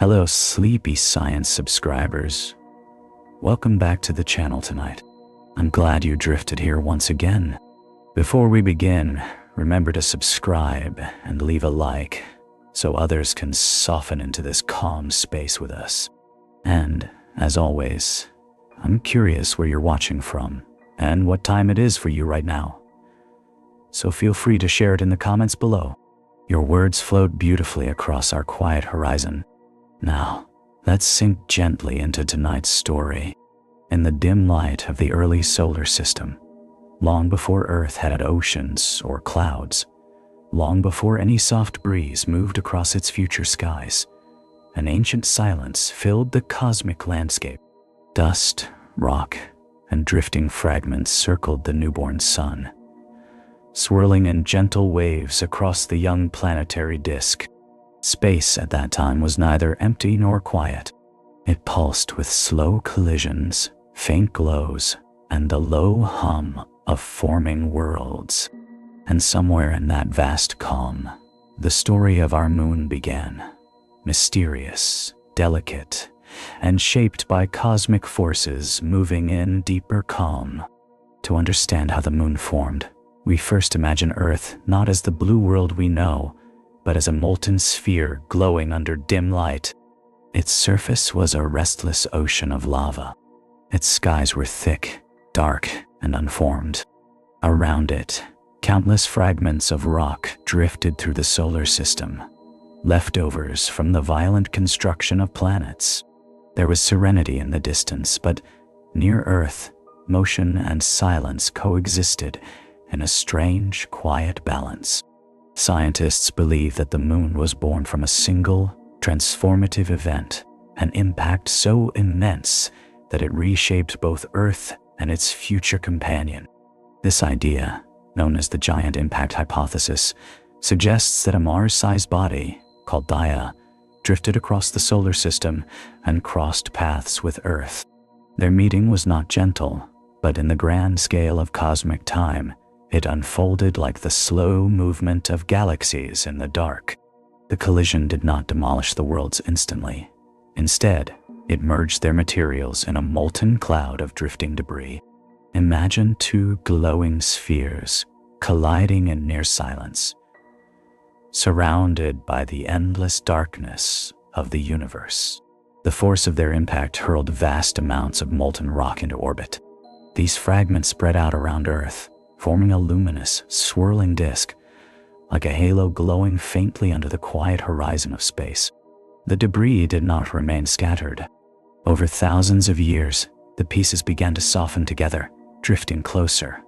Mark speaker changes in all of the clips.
Speaker 1: Hello, sleepy science subscribers. Welcome back to the channel tonight. I'm glad you drifted here once again. Before we begin, remember to subscribe and leave a like so others can soften into this calm space with us. And, as always, I'm curious where you're watching from and what time it is for you right now. So feel free to share it in the comments below. Your words float beautifully across our quiet horizon. Now, let's sink gently into tonight's story. In the dim light of the early solar system, long before Earth had oceans or clouds, long before any soft breeze moved across its future skies, an ancient silence filled the cosmic landscape. Dust, rock, and drifting fragments circled the newborn sun, swirling in gentle waves across the young planetary disk. Space at that time was neither empty nor quiet. It pulsed with slow collisions, faint glows, and the low hum of forming worlds. And somewhere in that vast calm, the story of our moon began. Mysterious, delicate, and shaped by cosmic forces moving in deeper calm. To understand how the moon formed, we first imagine Earth not as the blue world we know, but as a molten sphere glowing under dim light. Its surface was a restless ocean of lava. Its skies were thick, dark, and unformed. Around it, countless fragments of rock drifted through the solar system, leftovers from the violent construction of planets. There was serenity in the distance, but near Earth, motion and silence coexisted in a strange, quiet balance. Scientists believe that the moon was born from a single, transformative event, an impact so immense that it reshaped both Earth and its future companion. This idea, known as the giant impact hypothesis, suggests that a Mars-sized body, called Gaia, drifted across the solar system and crossed paths with Earth. Their meeting was not gentle, but in the grand scale of cosmic time, it unfolded like the slow movement of galaxies in the dark. The collision did not demolish the worlds instantly. Instead, it merged their materials in a molten cloud of drifting debris. Imagine two glowing spheres colliding in near silence, surrounded by the endless darkness of the universe. The force of their impact hurled vast amounts of molten rock into orbit. These fragments spread out around Earth, forming a luminous, swirling disk, like a halo glowing faintly under the quiet horizon of space. The debris did not remain scattered. Over thousands of years, the pieces began to soften together, drifting closer,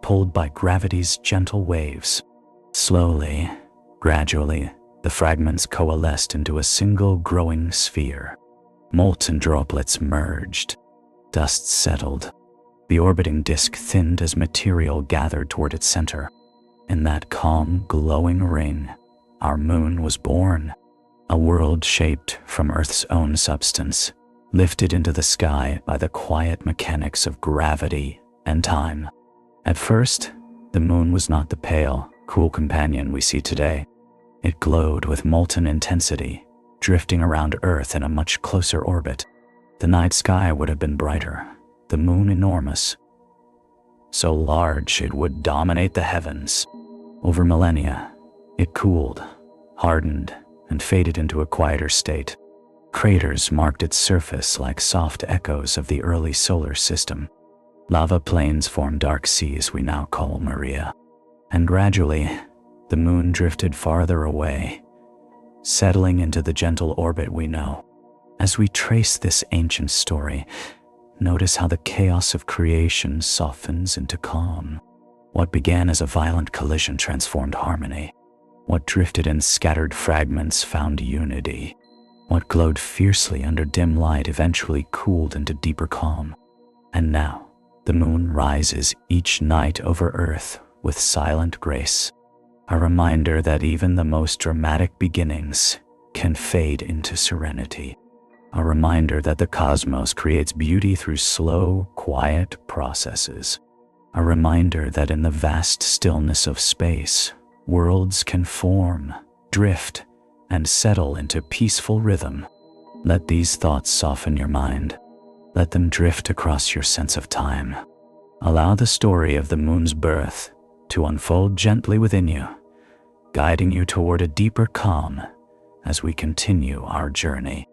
Speaker 1: pulled by gravity's gentle waves. Slowly, gradually, the fragments coalesced into a single growing sphere. Molten droplets merged. Dust settled. The orbiting disk thinned as material gathered toward its center. In that calm, glowing ring, our moon was born, a world shaped from Earth's own substance, lifted into the sky by the quiet mechanics of gravity and time. At first, the moon was not the pale, cool companion we see today. It glowed with molten intensity, drifting around Earth in a much closer orbit. The night sky would have been brighter, the moon enormous, so large it would dominate the heavens. Over millennia, it cooled, hardened, and faded into a quieter state. Craters marked its surface like soft echoes of the early solar system. Lava plains formed dark seas we now call Maria. And gradually, the moon drifted farther away, settling into the gentle orbit we know. As we trace this ancient story, notice how the chaos of creation softens into calm. What began as a violent collision transformed harmony. What drifted in scattered fragments found unity. What glowed fiercely under dim light eventually cooled into deeper calm. And now, the moon rises each night over Earth with silent grace, a reminder that even the most dramatic beginnings can fade into serenity. A reminder that the cosmos creates beauty through slow, quiet processes. A reminder that in the vast stillness of space, worlds can form, drift, and settle into peaceful rhythm. Let these thoughts soften your mind. Let them drift across your sense of time. Allow the story of the moon's birth to unfold gently within you, guiding you toward a deeper calm as we continue our journey.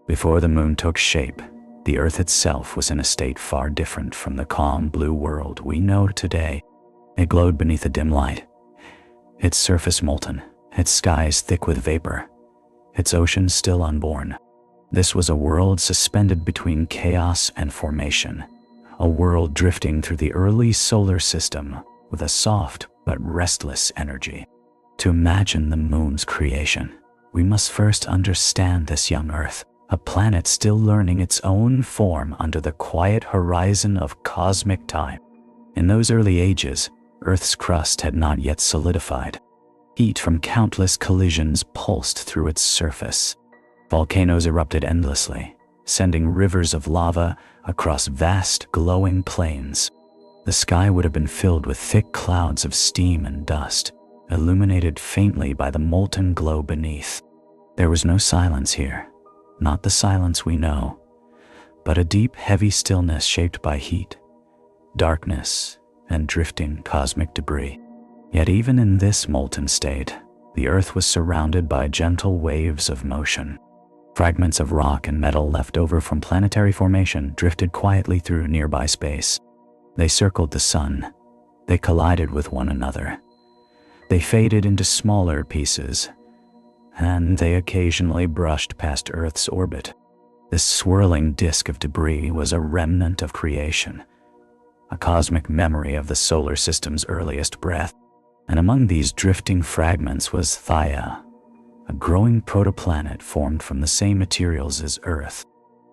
Speaker 1: Before the moon took shape, the earth itself was in a state far different from the calm blue world we know today. It glowed beneath a dim light, its surface molten, its skies thick with vapor, its oceans still unborn. This was a world suspended between chaos and formation, a world drifting through the early solar system with a soft but restless energy. To imagine the moon's creation, we must first understand this young Earth, a planet still learning its own form under the quiet horizon of cosmic time. In those early ages, Earth's crust had not yet solidified. Heat from countless collisions pulsed through its surface. Volcanoes erupted endlessly, sending rivers of lava across vast, glowing plains. The sky would have been filled with thick clouds of steam and dust, illuminated faintly by the molten glow beneath. There was no silence here, not the silence we know, but a deep, heavy stillness shaped by heat, darkness, and drifting cosmic debris. Yet even in this molten state, the Earth was surrounded by gentle waves of motion. Fragments of rock and metal left over from planetary formation drifted quietly through nearby space. They circled the sun. They collided with one another. They faded into smaller pieces, and they occasionally brushed past Earth's orbit. This swirling disk of debris was a remnant of creation, a cosmic memory of the solar system's earliest breath. And among these drifting fragments was Theia, a growing protoplanet formed from the same materials as Earth.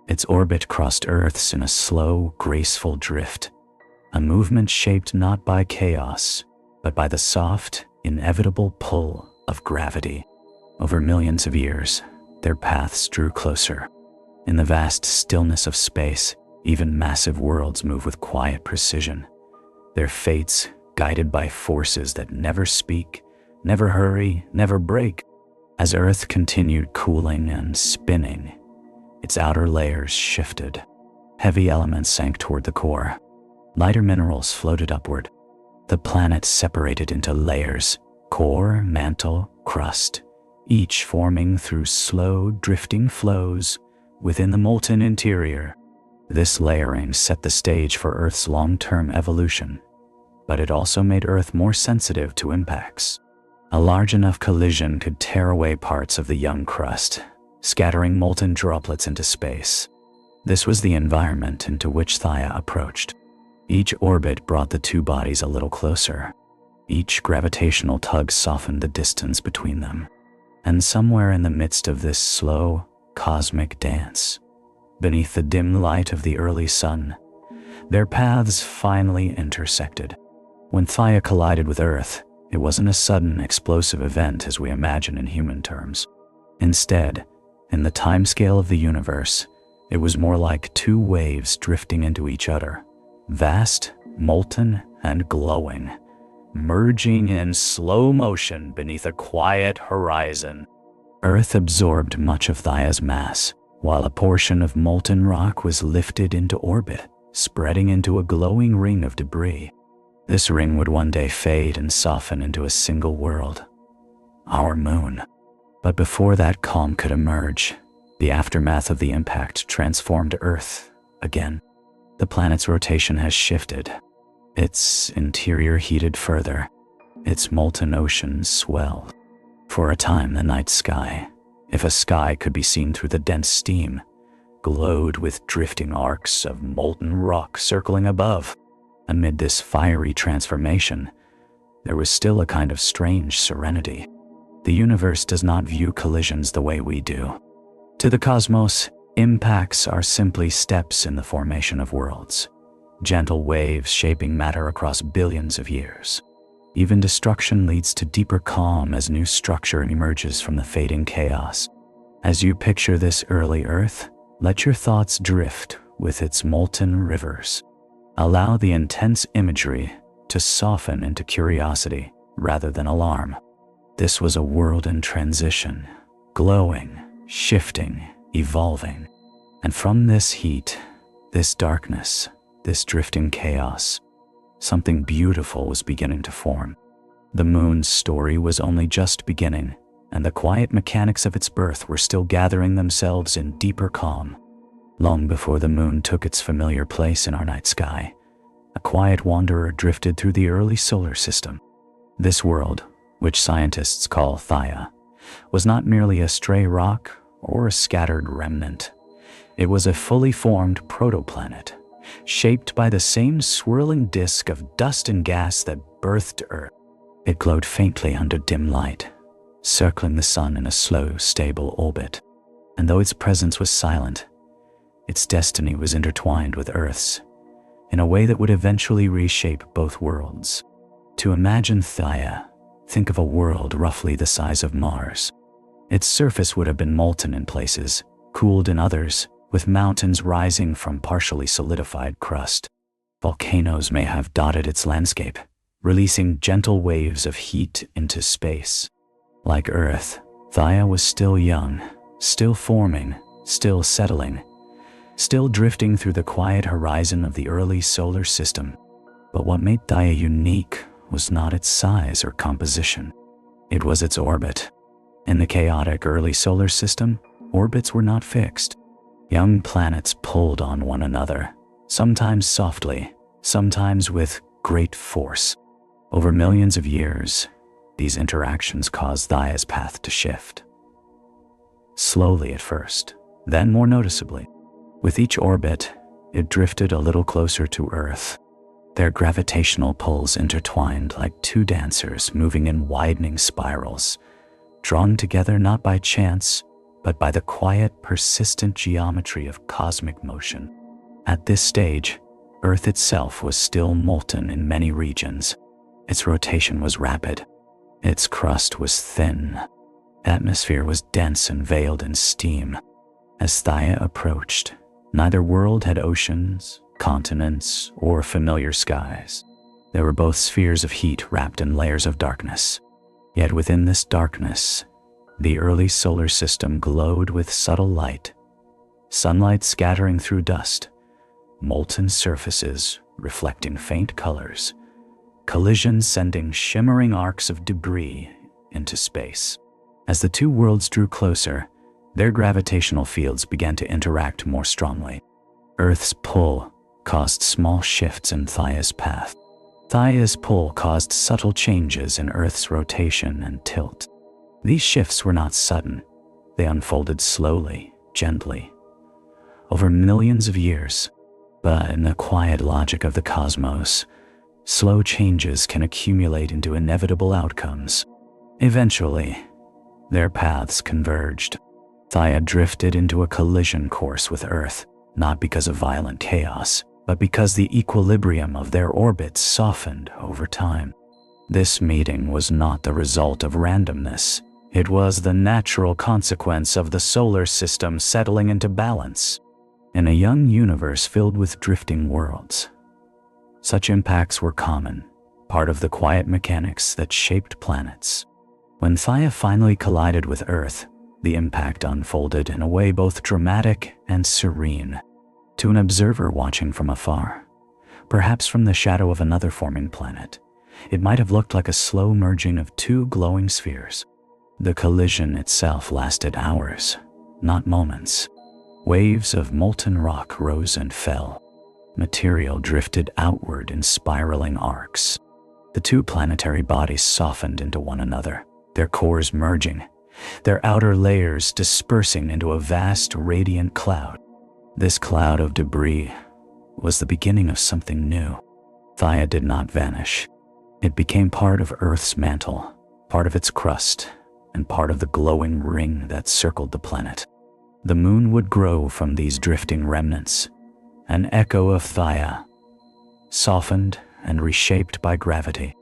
Speaker 1: Its orbit crossed Earth's in a slow, graceful drift, a movement shaped not by chaos, but by the soft, inevitable pull of gravity. Over millions of years, their paths drew closer. In the vast stillness of space, even massive worlds move with quiet precision, their fates guided by forces that never speak, never hurry, never break. As Earth continued cooling and spinning, its outer layers shifted. Heavy elements sank toward the core. Lighter minerals floated upward. The planet separated into layers, core, mantle, crust, each forming through slow, drifting flows within the molten interior. This layering set the stage for Earth's long-term evolution, but it also made Earth more sensitive to impacts. A large enough collision could tear away parts of the young crust, scattering molten droplets into space. This was the environment into which Theia approached. Each orbit brought the two bodies a little closer. Each gravitational tug softened the distance between them. And somewhere in the midst of this slow, cosmic dance, beneath the dim light of the early sun, their paths finally intersected. When Theia collided with Earth, it wasn't a sudden, explosive event as we imagine in human terms. Instead, in the timescale of the universe, it was more like two waves drifting into each other, vast, molten, and glowing, merging in slow motion beneath a quiet horizon. Earth absorbed much of Theia's mass, while a portion of molten rock was lifted into orbit, spreading into a glowing ring of debris. This ring would one day fade and soften into a single world, our moon. But before that calm could emerge, the aftermath of the impact transformed Earth again. The planet's rotation has shifted. Its interior heated further. Its molten oceans swelled. For a time, the night sky, if a sky could be seen through the dense steam, glowed with drifting arcs of molten rock circling above. Amid this fiery transformation, there was still a kind of strange serenity. The universe does not view collisions the way we do. To the cosmos, impacts are simply steps in the formation of worlds, gentle waves shaping matter across billions of years. Even destruction leads to deeper calm as new structure emerges from the fading chaos. As you picture this early Earth, let your thoughts drift with its molten rivers. Allow the intense imagery to soften into curiosity rather than alarm. This was a world in transition, glowing, shifting, evolving. And from this heat, this darkness, this drifting chaos, something beautiful was beginning to form. The moon's story was only just beginning, and the quiet mechanics of its birth were still gathering themselves in deeper calm. Long before the moon took its familiar place in our night sky, a quiet wanderer drifted through the early solar system. This world, which scientists call Theia, was not merely a stray rock or a scattered remnant. It was a fully formed protoplanet, shaped by the same swirling disk of dust and gas that birthed Earth. It glowed faintly under dim light, circling the sun in a slow, stable orbit. And though its presence was silent, its destiny was intertwined with Earth's, in a way that would eventually reshape both worlds. To imagine Theia, think of a world roughly the size of Mars. Its surface would have been molten in places, cooled in others, with mountains rising from partially solidified crust. Volcanoes may have dotted its landscape, releasing gentle waves of heat into space. Like Earth, Theia was still young, still forming, still settling, still drifting through the quiet horizon of the early solar system. But what made Theia unique was not its size or composition. It was its orbit. In the chaotic early solar system, orbits were not fixed. Young planets pulled on one another, sometimes softly, sometimes with great force. Over millions of years, these interactions caused Theia's path to shift. Slowly at first, then more noticeably. With each orbit, it drifted a little closer to Earth. Their gravitational pulls intertwined like two dancers moving in widening spirals, drawn together not by chance, but by the quiet, persistent geometry of cosmic motion. At this stage, Earth itself was still molten in many regions. Its rotation was rapid. Its crust was thin. Atmosphere was dense and veiled in steam. As Theia approached, neither world had oceans, continents, or familiar skies. They were both spheres of heat wrapped in layers of darkness. Yet within this darkness, the early solar system glowed with subtle light. Sunlight scattering through dust, molten surfaces reflecting faint colors, collisions sending shimmering arcs of debris into space. As the two worlds drew closer, their gravitational fields began to interact more strongly. Earth's pull caused small shifts in Theia's path. Theia's pull caused subtle changes in Earth's rotation and tilt. These shifts were not sudden. They unfolded slowly, gently, over millions of years. But in the quiet logic of the cosmos, slow changes can accumulate into inevitable outcomes. Eventually, their paths converged. Theia drifted into a collision course with Earth, not because of violent chaos, but because the equilibrium of their orbits softened over time. This meeting was not the result of randomness. It was the natural consequence of the solar system settling into balance. In a young universe filled with drifting worlds, such impacts were common, part of the quiet mechanics that shaped planets. When Theia finally collided with Earth, the impact unfolded in a way both dramatic and serene. To an observer watching from afar, perhaps from the shadow of another forming planet, it might have looked like a slow merging of two glowing spheres. The collision itself lasted hours, not moments. Waves of molten rock rose and fell. Material drifted outward in spiraling arcs. The two planetary bodies softened into one another, their cores merging, their outer layers dispersing into a vast radiant cloud. This cloud of debris was the beginning of something new. Theia did not vanish. It became part of Earth's mantle, part of its crust, and part of the glowing ring that circled the planet. The moon would grow from these drifting remnants, an echo of Theia, softened and reshaped by gravity.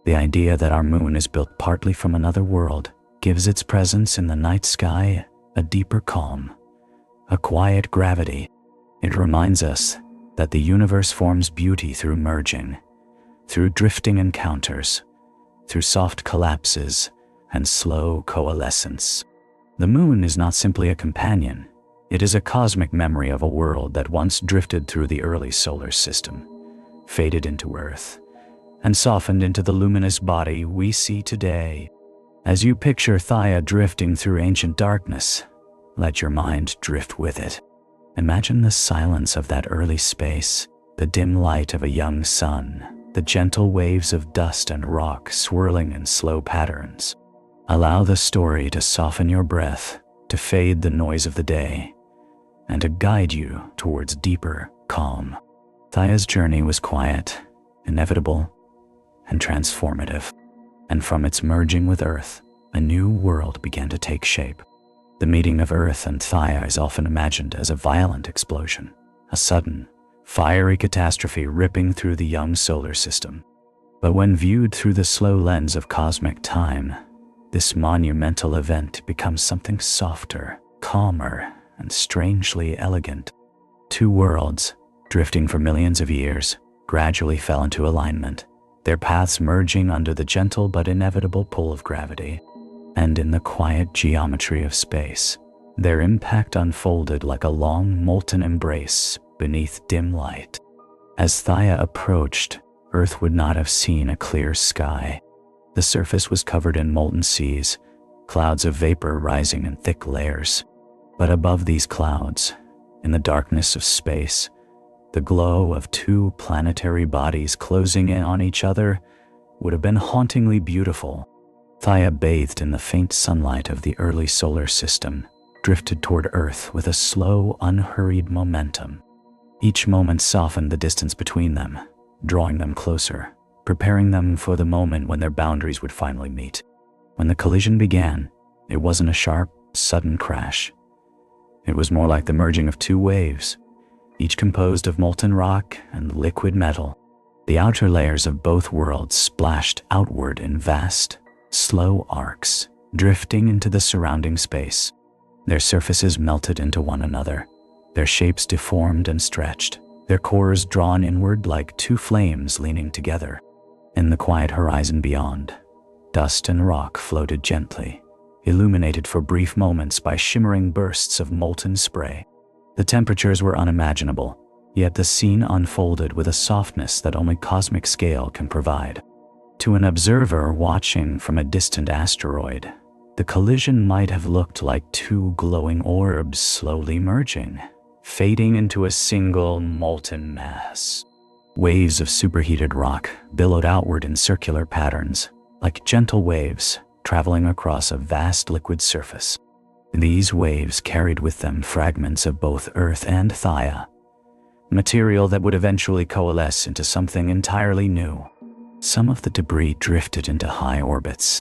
Speaker 1: The idea that our moon is built partly from another world gives its presence in the night sky a deeper calm, a quiet gravity. It reminds us that the universe forms beauty through merging, through drifting encounters, through soft collapses and slow coalescence. The moon is not simply a companion, It is a cosmic memory of a world that once drifted through the early solar system, faded into Earth, and softened into the luminous body we see today. As you picture Thaya drifting through ancient darkness, let your mind drift with it. Imagine the silence of that early space, the dim light of a young sun, the gentle waves of dust and rock swirling in slow patterns. Allow the story to soften your breath, to fade the noise of the day, and to guide you towards deeper calm. Thaya's journey was quiet, inevitable, and transformative. And from its merging with Earth, a new world began to take shape. The meeting of Earth and Thaya is often imagined as a violent explosion, a sudden, fiery catastrophe ripping through the young solar system. But when viewed through the slow lens of cosmic time, this monumental event becomes something softer, calmer, and strangely elegant. Two worlds, drifting for millions of years, gradually fell into alignment, their paths merging under the gentle but inevitable pull of gravity. And in the quiet geometry of space, their impact unfolded like a long, molten embrace beneath dim light. As Thaya approached, Earth would not have seen a clear sky. The surface was covered in molten seas, clouds of vapor rising in thick layers. But above these clouds, in the darkness of space, the glow of two planetary bodies closing in on each other would have been hauntingly beautiful. Thaya, bathed in the faint sunlight of the early solar system, drifted toward Earth with a slow, unhurried momentum. Each moment softened the distance between them, drawing them closer, preparing them for the moment when their boundaries would finally meet. When the collision began, it wasn't a sharp, sudden crash. It was more like the merging of two waves, each composed of molten rock and liquid metal. The outer layers of both worlds splashed outward in vast, slow arcs, drifting into the surrounding space. Their surfaces melted into one another, their shapes deformed and stretched, their cores drawn inward like two flames leaning together. In the quiet horizon beyond, dust and rock floated gently, illuminated for brief moments by shimmering bursts of molten spray. The temperatures were unimaginable, yet the scene unfolded with a softness that only cosmic scale can provide. To an observer watching from a distant asteroid, the collision might have looked like two glowing orbs slowly merging, fading into a single molten mass. Waves of superheated rock billowed outward in circular patterns, like gentle waves traveling across a vast liquid surface. These waves carried with them fragments of both Earth and Thaya, material that would eventually coalesce into something entirely new. Some of the debris drifted into high orbits.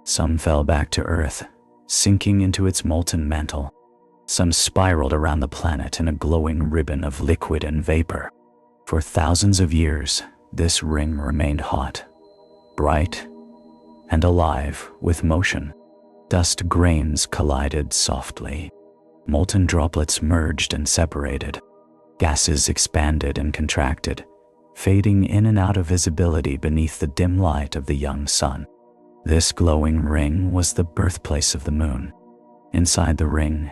Speaker 1: Some fell back to Earth, sinking into its molten mantle. Some spiraled around the planet in a glowing ribbon of liquid and vapor. For thousands of years, this ring remained hot, bright, and alive with motion. Dust grains collided softly. Molten droplets merged and separated. Gases expanded and contracted, fading in and out of visibility beneath the dim light of the young sun. This glowing ring was the birthplace of the moon. Inside the ring,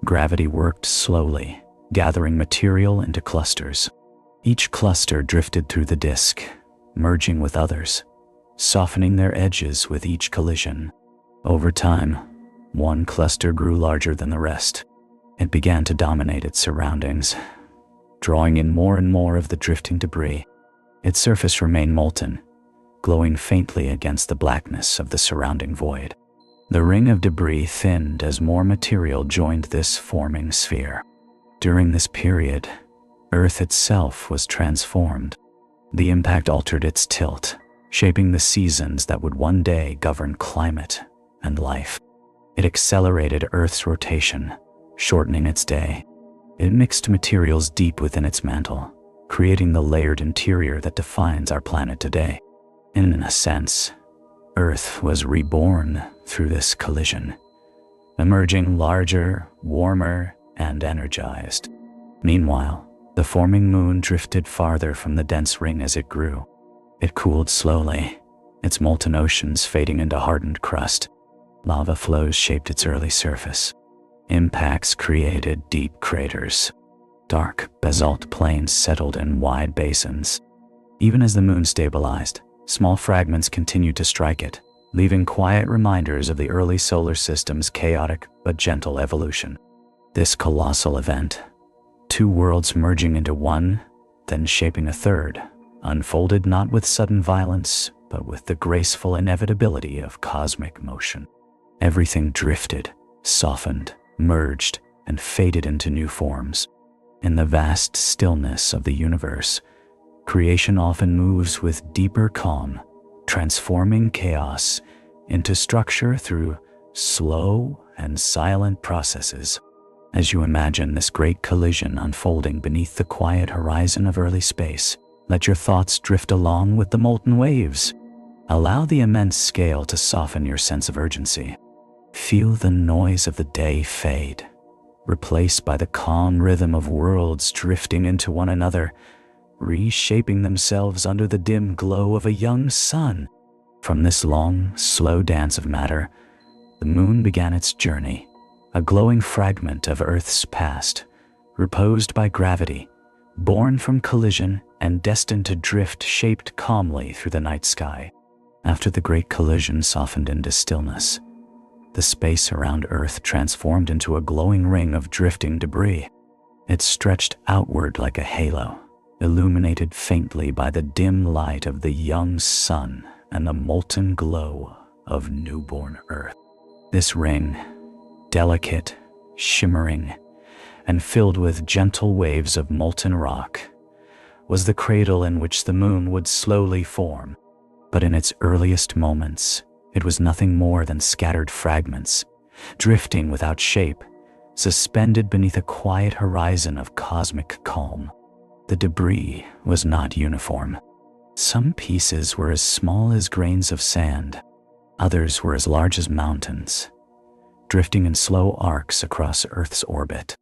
Speaker 1: gravity worked slowly, gathering material into clusters. Each cluster drifted through the disk, merging with others, softening their edges with each collision. Over time, one cluster grew larger than the rest. It began to dominate its surroundings, drawing in more and more of the drifting debris. Its surface remained molten, glowing faintly against the blackness of the surrounding void. The ring of debris thinned as more material joined this forming sphere. During this period, Earth itself was transformed. The impact altered its tilt, shaping the seasons that would one day govern climate and life. It accelerated Earth's rotation, shortening its day. It mixed materials deep within its mantle, creating the layered interior that defines our planet today. In a sense, Earth was reborn through this collision, emerging larger, warmer, and energized. Meanwhile, the forming moon drifted farther from the dense ring as it grew. It cooled slowly, its molten oceans fading into hardened crust. Lava flows shaped its early surface. Impacts created deep craters. Dark basalt plains settled in wide basins. Even as the moon stabilized, small fragments continued to strike it, leaving quiet reminders of the early solar system's chaotic but gentle evolution. This colossal event, two worlds merging into one, then shaping a third, unfolded not with sudden violence, but with the graceful inevitability of cosmic motion. Everything drifted, softened, merged, and faded into new forms. In the vast stillness of the universe, creation often moves with deeper calm, transforming chaos into structure through slow and silent processes. As you imagine this great collision unfolding beneath the quiet horizon of early space, let your thoughts drift along with the molten waves. Allow the immense scale to soften your sense of urgency. Feel the noise of the day fade, replaced by the calm rhythm of worlds drifting into one another, reshaping themselves under the dim glow of a young sun. From this long, slow dance of matter, the moon began its journey, a glowing fragment of Earth's past, reposed by gravity, born from collision and destined to drift shaped calmly through the night sky. After the great collision softened into stillness, the space around Earth transformed into a glowing ring of drifting debris. It stretched outward like a halo, illuminated faintly by the dim light of the young sun and the molten glow of newborn Earth. This ring, delicate, shimmering, and filled with gentle waves of molten rock, was the cradle in which the moon would slowly form. But in its earliest moments, it was nothing more than scattered fragments, drifting without shape, suspended beneath a quiet horizon of cosmic calm. The debris was not uniform. Some pieces were as small as grains of sand. Others were as large as mountains, drifting in slow arcs across Earth's orbit.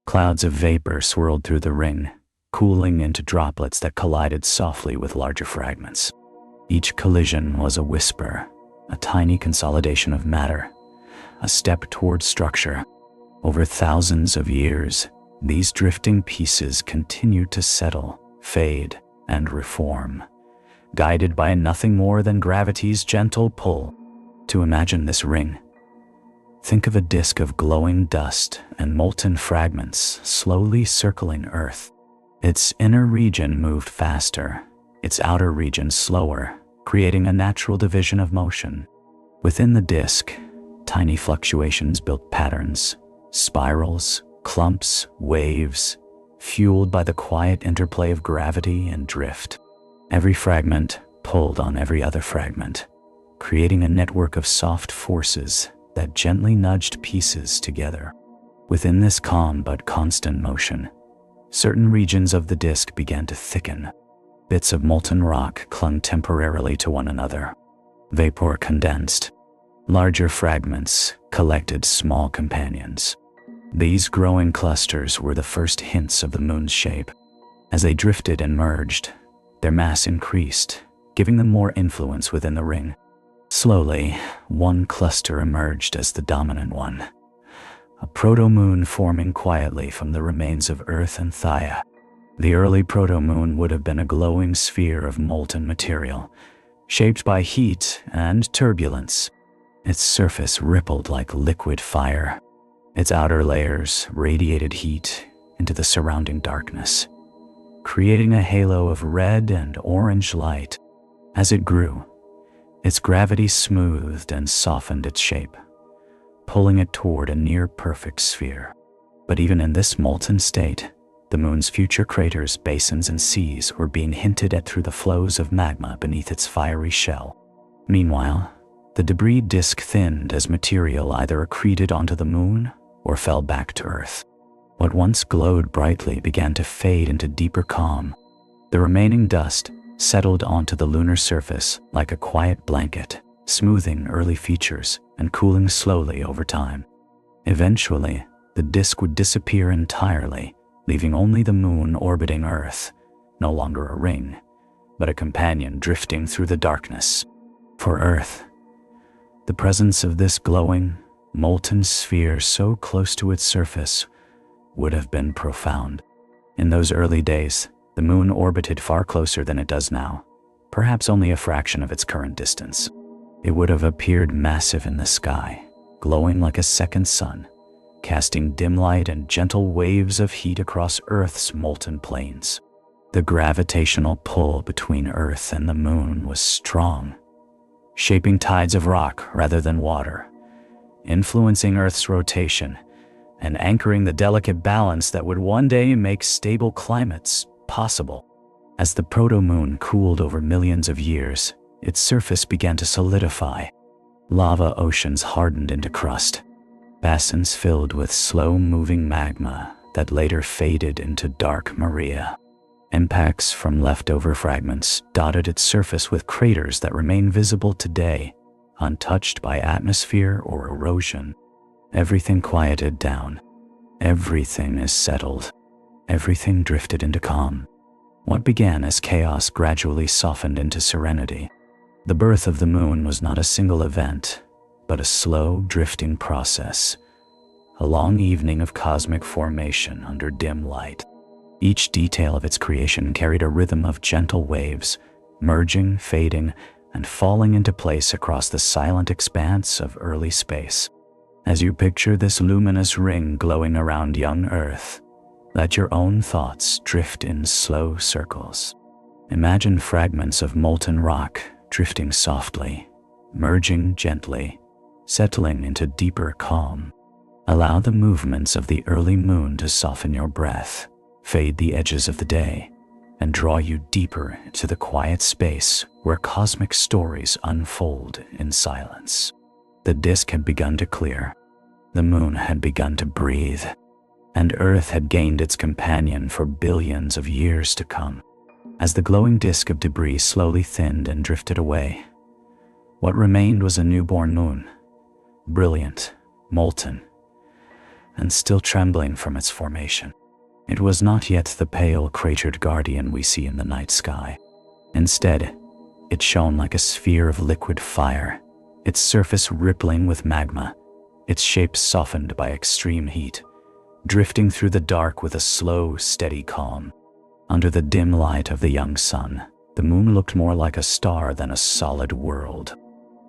Speaker 1: Clouds of vapor swirled through the ring, cooling into droplets that collided softly with larger fragments. Each collision was a whisper, a tiny consolidation of matter, a step toward structure. Over thousands of years, these drifting pieces continued to settle, fade, and reform, guided by nothing more than gravity's gentle pull. To imagine this ring, think of a disk of glowing dust and molten fragments slowly circling Earth. Its inner region moved faster, its outer region slower, creating a natural division of motion. Within the disk, tiny fluctuations built patterns, spirals, clumps, waves, fueled by the quiet interplay of gravity and drift. Every fragment pulled on every other fragment, creating a network of soft forces that gently nudged pieces together. Within this calm but constant motion, certain regions of the disk began to thicken. Bits of molten rock clung temporarily to one another. Vapor condensed. Larger fragments collected small companions. These growing clusters were the first hints of the moon's shape. As they drifted and merged, their mass increased, giving them more influence within the ring. Slowly, one cluster emerged as the dominant one, a proto-moon forming quietly from the remains of Earth and Theia. The early proto-moon would have been a glowing sphere of molten material, shaped by heat and turbulence. Its surface rippled like liquid fire. Its outer layers radiated heat into the surrounding darkness, creating a halo of red and orange light. As it grew, its gravity smoothed and softened its shape, pulling it toward a near-perfect sphere. But even in this molten state, the moon's future craters, basins, and seas were being hinted at through the flows of magma beneath its fiery shell. Meanwhile, the debris disk thinned as material either accreted onto the moon or fell back to Earth. What once glowed brightly began to fade into deeper calm. The remaining dust settled onto the lunar surface like a quiet blanket, smoothing early features and cooling slowly over time. Eventually, the disk would disappear entirely, leaving only the moon orbiting Earth, no longer a ring, but a companion drifting through the darkness. For Earth, the presence of this glowing, molten sphere so close to its surface would have been profound. In those early days, the moon orbited far closer than it does now, perhaps only a fraction of its current distance. It would have appeared massive in the sky, glowing like a second sun, casting dim light and gentle waves of heat across Earth's molten plains. The gravitational pull between Earth and the moon was strong, shaping tides of rock rather than water, influencing Earth's rotation and anchoring the delicate balance that would one day make stable climates possible. As the proto-moon cooled over millions of years, its surface began to solidify. Lava oceans hardened into crust, basins filled with slow-moving magma that later faded into dark Maria. Impacts from leftover fragments dotted its surface with craters that remain visible today, untouched by atmosphere or erosion. Everything quieted down. Everything is settled. Everything drifted into calm. What began as chaos gradually softened into serenity. The birth of the moon was not a single event, but a slow, drifting process, a long evening of cosmic formation under dim light. Each detail of its creation carried a rhythm of gentle waves, merging, fading, and falling into place across the silent expanse of early space. As you picture this luminous ring glowing around young Earth, let your own thoughts drift in slow circles. Imagine fragments of molten rock drifting softly, merging gently, settling into deeper calm. Allow the movements of the early moon to soften your breath, fade the edges of the day, and draw you deeper into the quiet space where cosmic stories unfold in silence. The disk had begun to clear. The moon had begun to breathe, and Earth had gained its companion for billions of years to come. As the glowing disk of debris slowly thinned and drifted away, what remained was a newborn moon, brilliant, molten, and still trembling from its formation. It was not yet the pale, cratered guardian we see in the night sky. Instead, it shone like a sphere of liquid fire, its surface rippling with magma, its shape softened by extreme heat, drifting through the dark with a slow, steady calm. Under the dim light of the young sun, the moon looked more like a star than a solid world.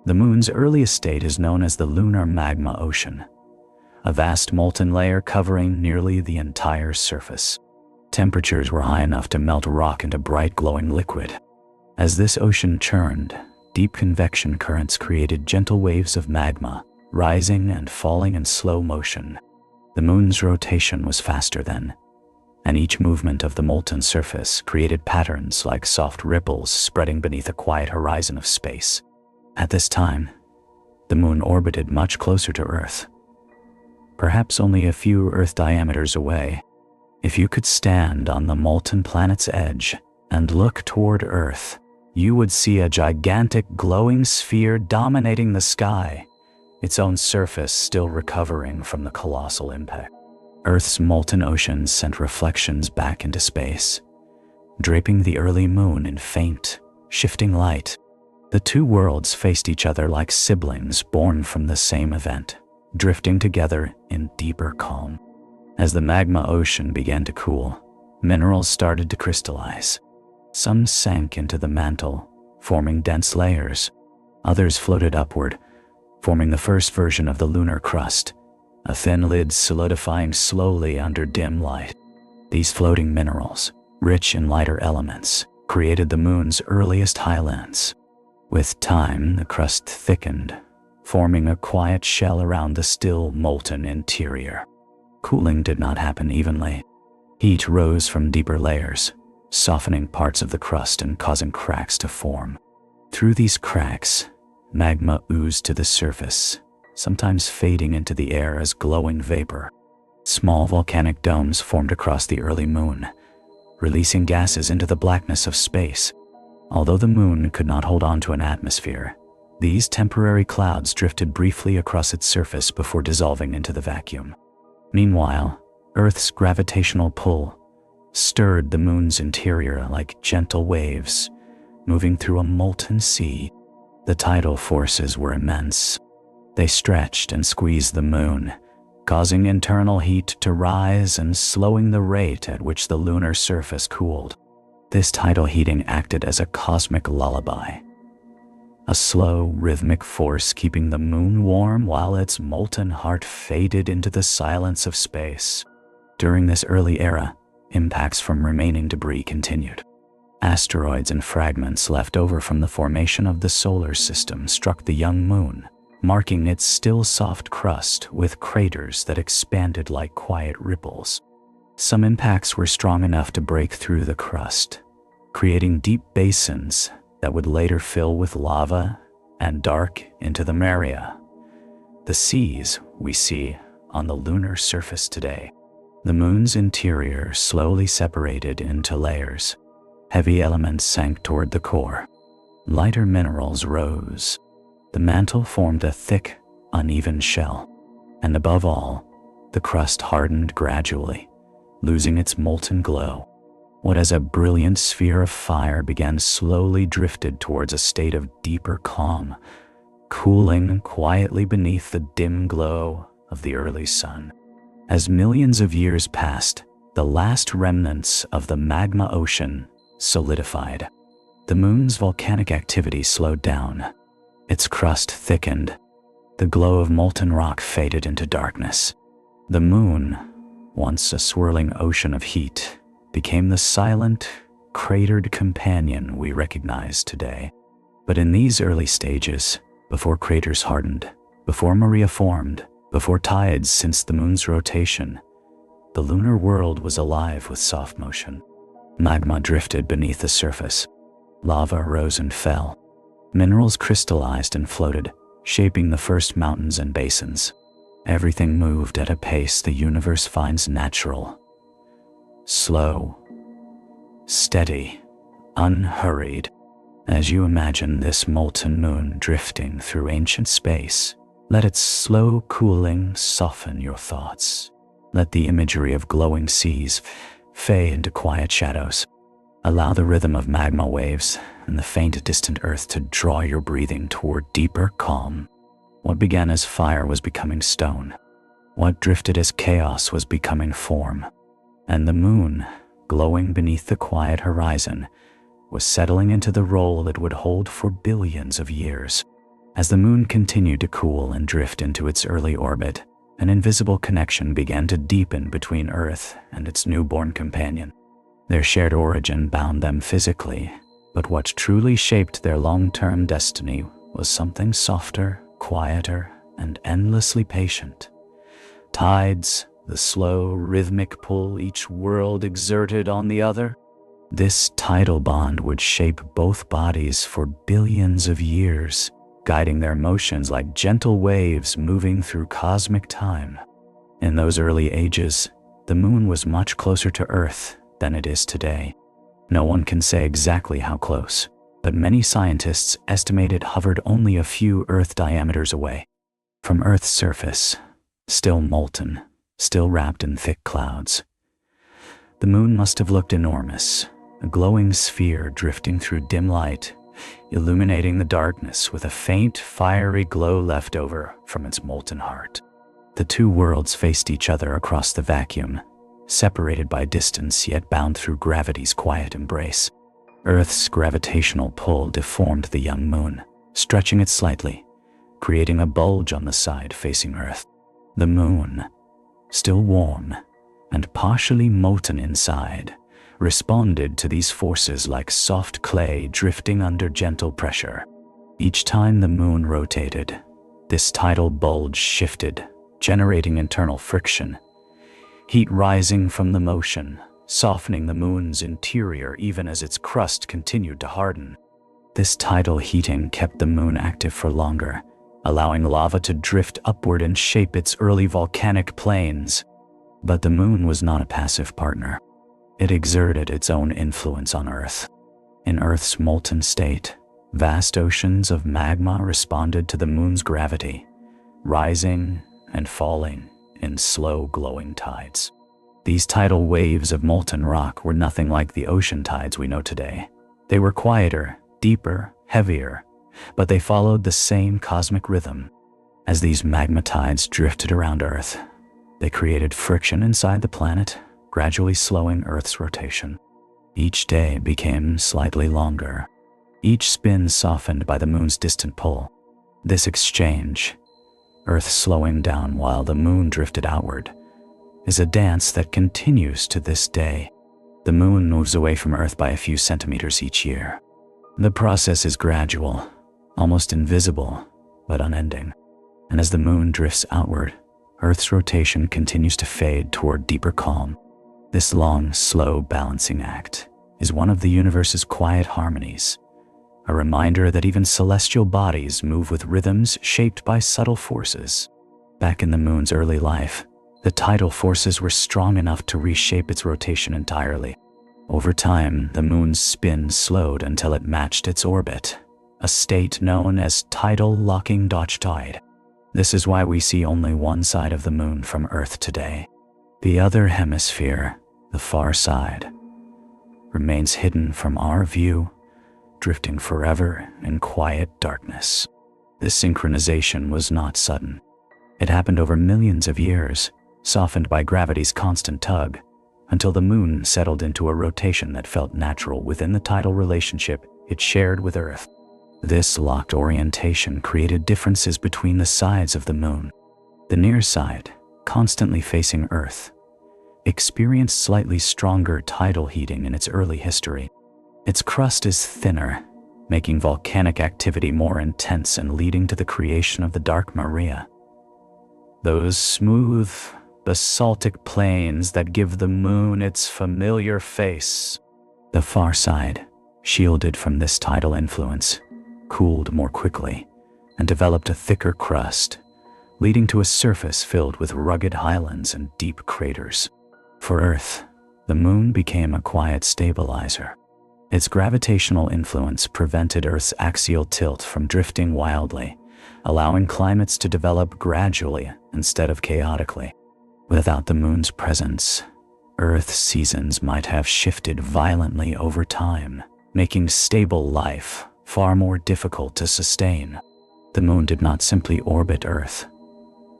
Speaker 1: The moon's earliest state is known as the lunar magma ocean, a vast molten layer covering nearly the entire surface. Temperatures were high enough to melt rock into bright glowing liquid. As this ocean churned, deep convection currents created gentle waves of magma, rising and falling in slow motion. The moon's rotation was faster then, and each movement of the molten surface created patterns like soft ripples spreading beneath a quiet horizon of space. At this time, the moon orbited much closer to Earth, perhaps only a few Earth diameters away. If you could stand on the molten planet's edge and look toward Earth, you would see a gigantic glowing sphere dominating the sky, its own surface still recovering from the colossal impact. Earth's molten oceans sent reflections back into space, draping the early moon in faint, shifting light. The two worlds faced each other like siblings born from the same event, drifting together in deeper calm. As the magma ocean began to cool, minerals started to crystallize. Some sank into the mantle, forming dense layers. Others floated upward, forming the first version of the lunar crust, a thin lid solidifying slowly under dim light. These floating minerals, rich in lighter elements, created the moon's earliest highlands. With time, the crust thickened, forming a quiet shell around the still molten interior. Cooling did not happen evenly. Heat rose from deeper layers, softening parts of the crust and causing cracks to form. Through these cracks, magma oozed to the surface, sometimes fading into the air as glowing vapor. Small volcanic domes formed across the early moon, releasing gases into the blackness of space. Although the moon could not hold on to an atmosphere, these temporary clouds drifted briefly across its surface before dissolving into the vacuum. Meanwhile, Earth's gravitational pull stirred the moon's interior like gentle waves, moving through a molten sea. The tidal forces were immense. They stretched and squeezed the moon, causing internal heat to rise and slowing the rate at which the lunar surface cooled. This tidal heating acted as a cosmic lullaby, a slow, rhythmic force keeping the moon warm while its molten heart faded into the silence of space. During this early era, impacts from remaining debris continued. Asteroids and fragments left over from the formation of the solar system struck the young moon, marking its still soft crust with craters that expanded like quiet ripples. Some impacts were strong enough to break through the crust, creating deep basins that would later fill with lava and dark into the Maria, the seas we see on the lunar surface today. The moon's interior slowly separated into layers. Heavy elements sank toward the core. Lighter minerals rose. The mantle formed a thick, uneven shell, and above all, the crust hardened gradually, losing its molten glow. What as a brilliant sphere of fire began slowly drifted towards a state of deeper calm, cooling quietly beneath the dim glow of the early sun. As millions of years passed, the last remnants of the magma ocean solidified. The moon's volcanic activity slowed down. Its crust thickened. The glow of molten rock faded into darkness. The moon, once a swirling ocean of heat, became the silent, cratered companion we recognize today. But in these early stages, before craters hardened, before Maria formed, before tides sensed the moon's rotation, the lunar world was alive with soft motion. Magma drifted beneath the surface. Lava rose and fell. Minerals crystallized and floated, shaping the first mountains and basins. Everything moved at a pace the universe finds natural. Slow, steady, unhurried. As you imagine this molten moon drifting through ancient space, let its slow cooling soften your thoughts. Let the imagery of glowing seas fade into quiet shadows. Allow the rhythm of magma waves and the faint distant earth to draw your breathing toward deeper calm. What began as fire was becoming stone. What drifted as chaos was becoming form. And the moon, glowing beneath the quiet horizon, was settling into the role it would hold for billions of years. As the moon continued to cool and drift into its early orbit, an invisible connection began to deepen between Earth and its newborn companion. Their shared origin bound them physically, but what truly shaped their long-term destiny was something softer, quieter, and endlessly patient. Tides, the slow, rhythmic pull each world exerted on the other. This tidal bond would shape both bodies for billions of years, guiding their motions like gentle waves moving through cosmic time. In those early ages, the moon was much closer to Earth than it is today. No one can say exactly how close, but many scientists estimate it hovered only a few Earth diameters away. From Earth's surface, still molten, still wrapped in thick clouds, the moon must have looked enormous, a glowing sphere drifting through dim light, illuminating the darkness with a faint, fiery glow left over from its molten heart. The two worlds faced each other across the vacuum, separated by distance yet bound through gravity's quiet embrace. Earth's gravitational pull deformed the young moon, stretching it slightly, creating a bulge on the side facing Earth. The moon, still warm and partially molten inside, responded to these forces like soft clay drifting under gentle pressure. Each time the moon rotated, this tidal bulge shifted, generating internal friction, heat rising from the motion, softening the moon's interior even as its crust continued to harden. This tidal heating kept the moon active for longer, allowing lava to drift upward and shape its early volcanic plains. But the moon was not a passive partner. It exerted its own influence on Earth. In Earth's molten state, vast oceans of magma responded to the moon's gravity, rising and falling in slow glowing tides. These tidal waves of molten rock were nothing like the ocean tides we know today. They were quieter, deeper, heavier, but they followed the same cosmic rhythm. As these magma tides drifted around Earth, they created friction inside the planet, gradually slowing Earth's rotation. Each day became slightly longer, each spin softened by the moon's distant pull. This exchange, Earth slowing down while the moon drifted outward, is a dance that continues to this day. The moon moves away from Earth by a few centimeters each year. The process is gradual, almost invisible, but unending. And as the moon drifts outward, Earth's rotation continues to fade toward deeper calm. This long, slow balancing act is one of the universe's quiet harmonies, a reminder that even celestial bodies move with rhythms shaped by subtle forces. Back in the moon's early life, the tidal forces were strong enough to reshape its rotation entirely. Over time, the moon's spin slowed until it matched its orbit, a state known as tidal locking tide. This is why we see only one side of the moon from Earth today. The other hemisphere, the far side, remains hidden from our view, drifting forever in quiet darkness. This synchronization was not sudden. It happened over millions of years, softened by gravity's constant tug, until the moon settled into a rotation that felt natural within the tidal relationship it shared with Earth. This locked orientation created differences between the sides of the moon. The near side, constantly facing Earth, experienced slightly stronger tidal heating in its early history. Its crust is thinner, making volcanic activity more intense and leading to the creation of the Dark Maria. Those smooth, basaltic plains that give the moon its familiar face. The far side, shielded from this tidal influence, cooled more quickly and developed a thicker crust, leading to a surface filled with rugged highlands and deep craters. For Earth, the moon became a quiet stabilizer. Its gravitational influence prevented Earth's axial tilt from drifting wildly, allowing climates to develop gradually instead of chaotically. Without the moon's presence, Earth's seasons might have shifted violently over time, making stable life far more difficult to sustain. The moon did not simply orbit Earth.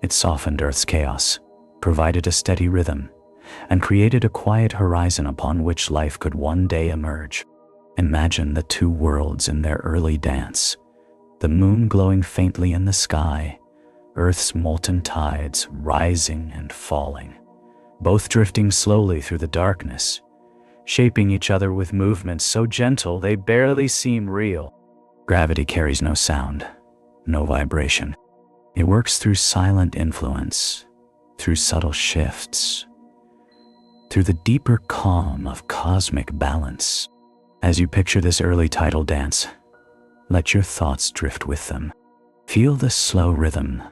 Speaker 1: It softened Earth's chaos, provided a steady rhythm, and created a quiet horizon upon which life could one day emerge. Imagine the two worlds in their early dance, the moon glowing faintly in the sky, Earth's molten tides rising and falling, both drifting slowly through the darkness, shaping each other with movements so gentle they barely seem real. Gravity carries no sound, no vibration. It works through silent influence, through subtle shifts, through the deeper calm of cosmic balance. As you picture this early tidal dance, let your thoughts drift with them. Feel the slow rhythm,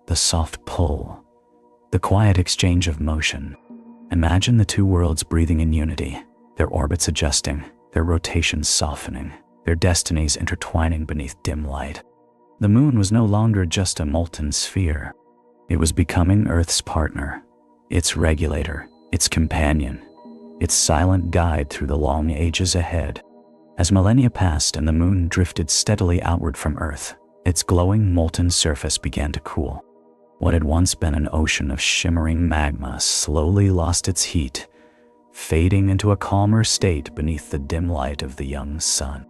Speaker 1: the soft pull, the quiet exchange of motion. Imagine the two worlds breathing in unity, their orbits adjusting, their rotations softening, their destinies intertwining beneath dim light. The moon was no longer just a molten sphere. It was becoming Earth's partner, its regulator, its companion, its silent guide through the long ages ahead. As millennia passed and the moon drifted steadily outward from Earth, its glowing molten surface began to cool. What had once been an ocean of shimmering magma slowly lost its heat, fading into a calmer state beneath the dim light of the young sun.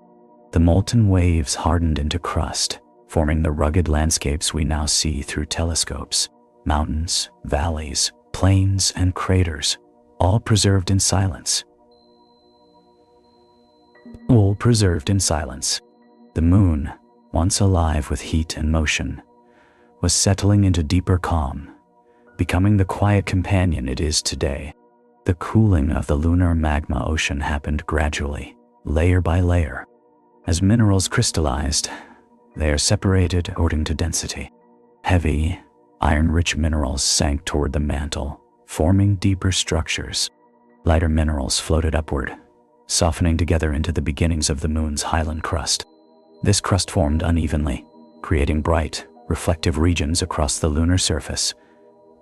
Speaker 1: The molten waves hardened into crust, forming the rugged landscapes we now see through telescopes. Mountains, valleys, plains, and craters, all preserved in silence. All preserved in silence. The moon, once alive with heat and motion, was settling into deeper calm, becoming the quiet companion it is today. The cooling of the lunar magma ocean happened gradually, layer by layer. As minerals crystallized, they are separated according to density. Heavy, iron-rich minerals sank toward the mantle, forming deeper structures. Lighter minerals floated upward, softening together into the beginnings of the moon's highland crust. This crust formed unevenly, creating bright, reflective regions across the lunar surface,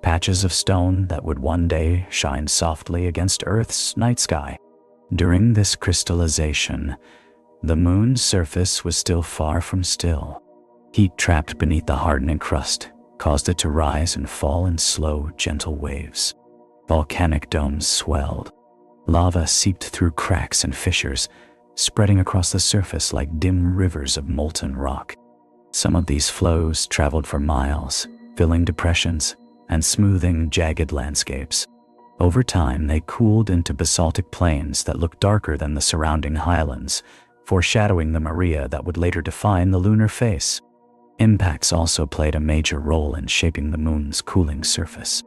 Speaker 1: patches of stone that would one day shine softly against Earth's night sky. During this crystallization, the moon's surface was still far from still. Heat trapped beneath the hardening crust caused it to rise and fall in slow, gentle waves. Volcanic domes swelled. Lava seeped through cracks and fissures, spreading across the surface like dim rivers of molten rock. Some of these flows traveled for miles, filling depressions and smoothing jagged landscapes. Over time, they cooled into basaltic plains that looked darker than the surrounding highlands, foreshadowing the Maria that would later define the lunar face. Impacts also played a major role in shaping the moon's cooling surface.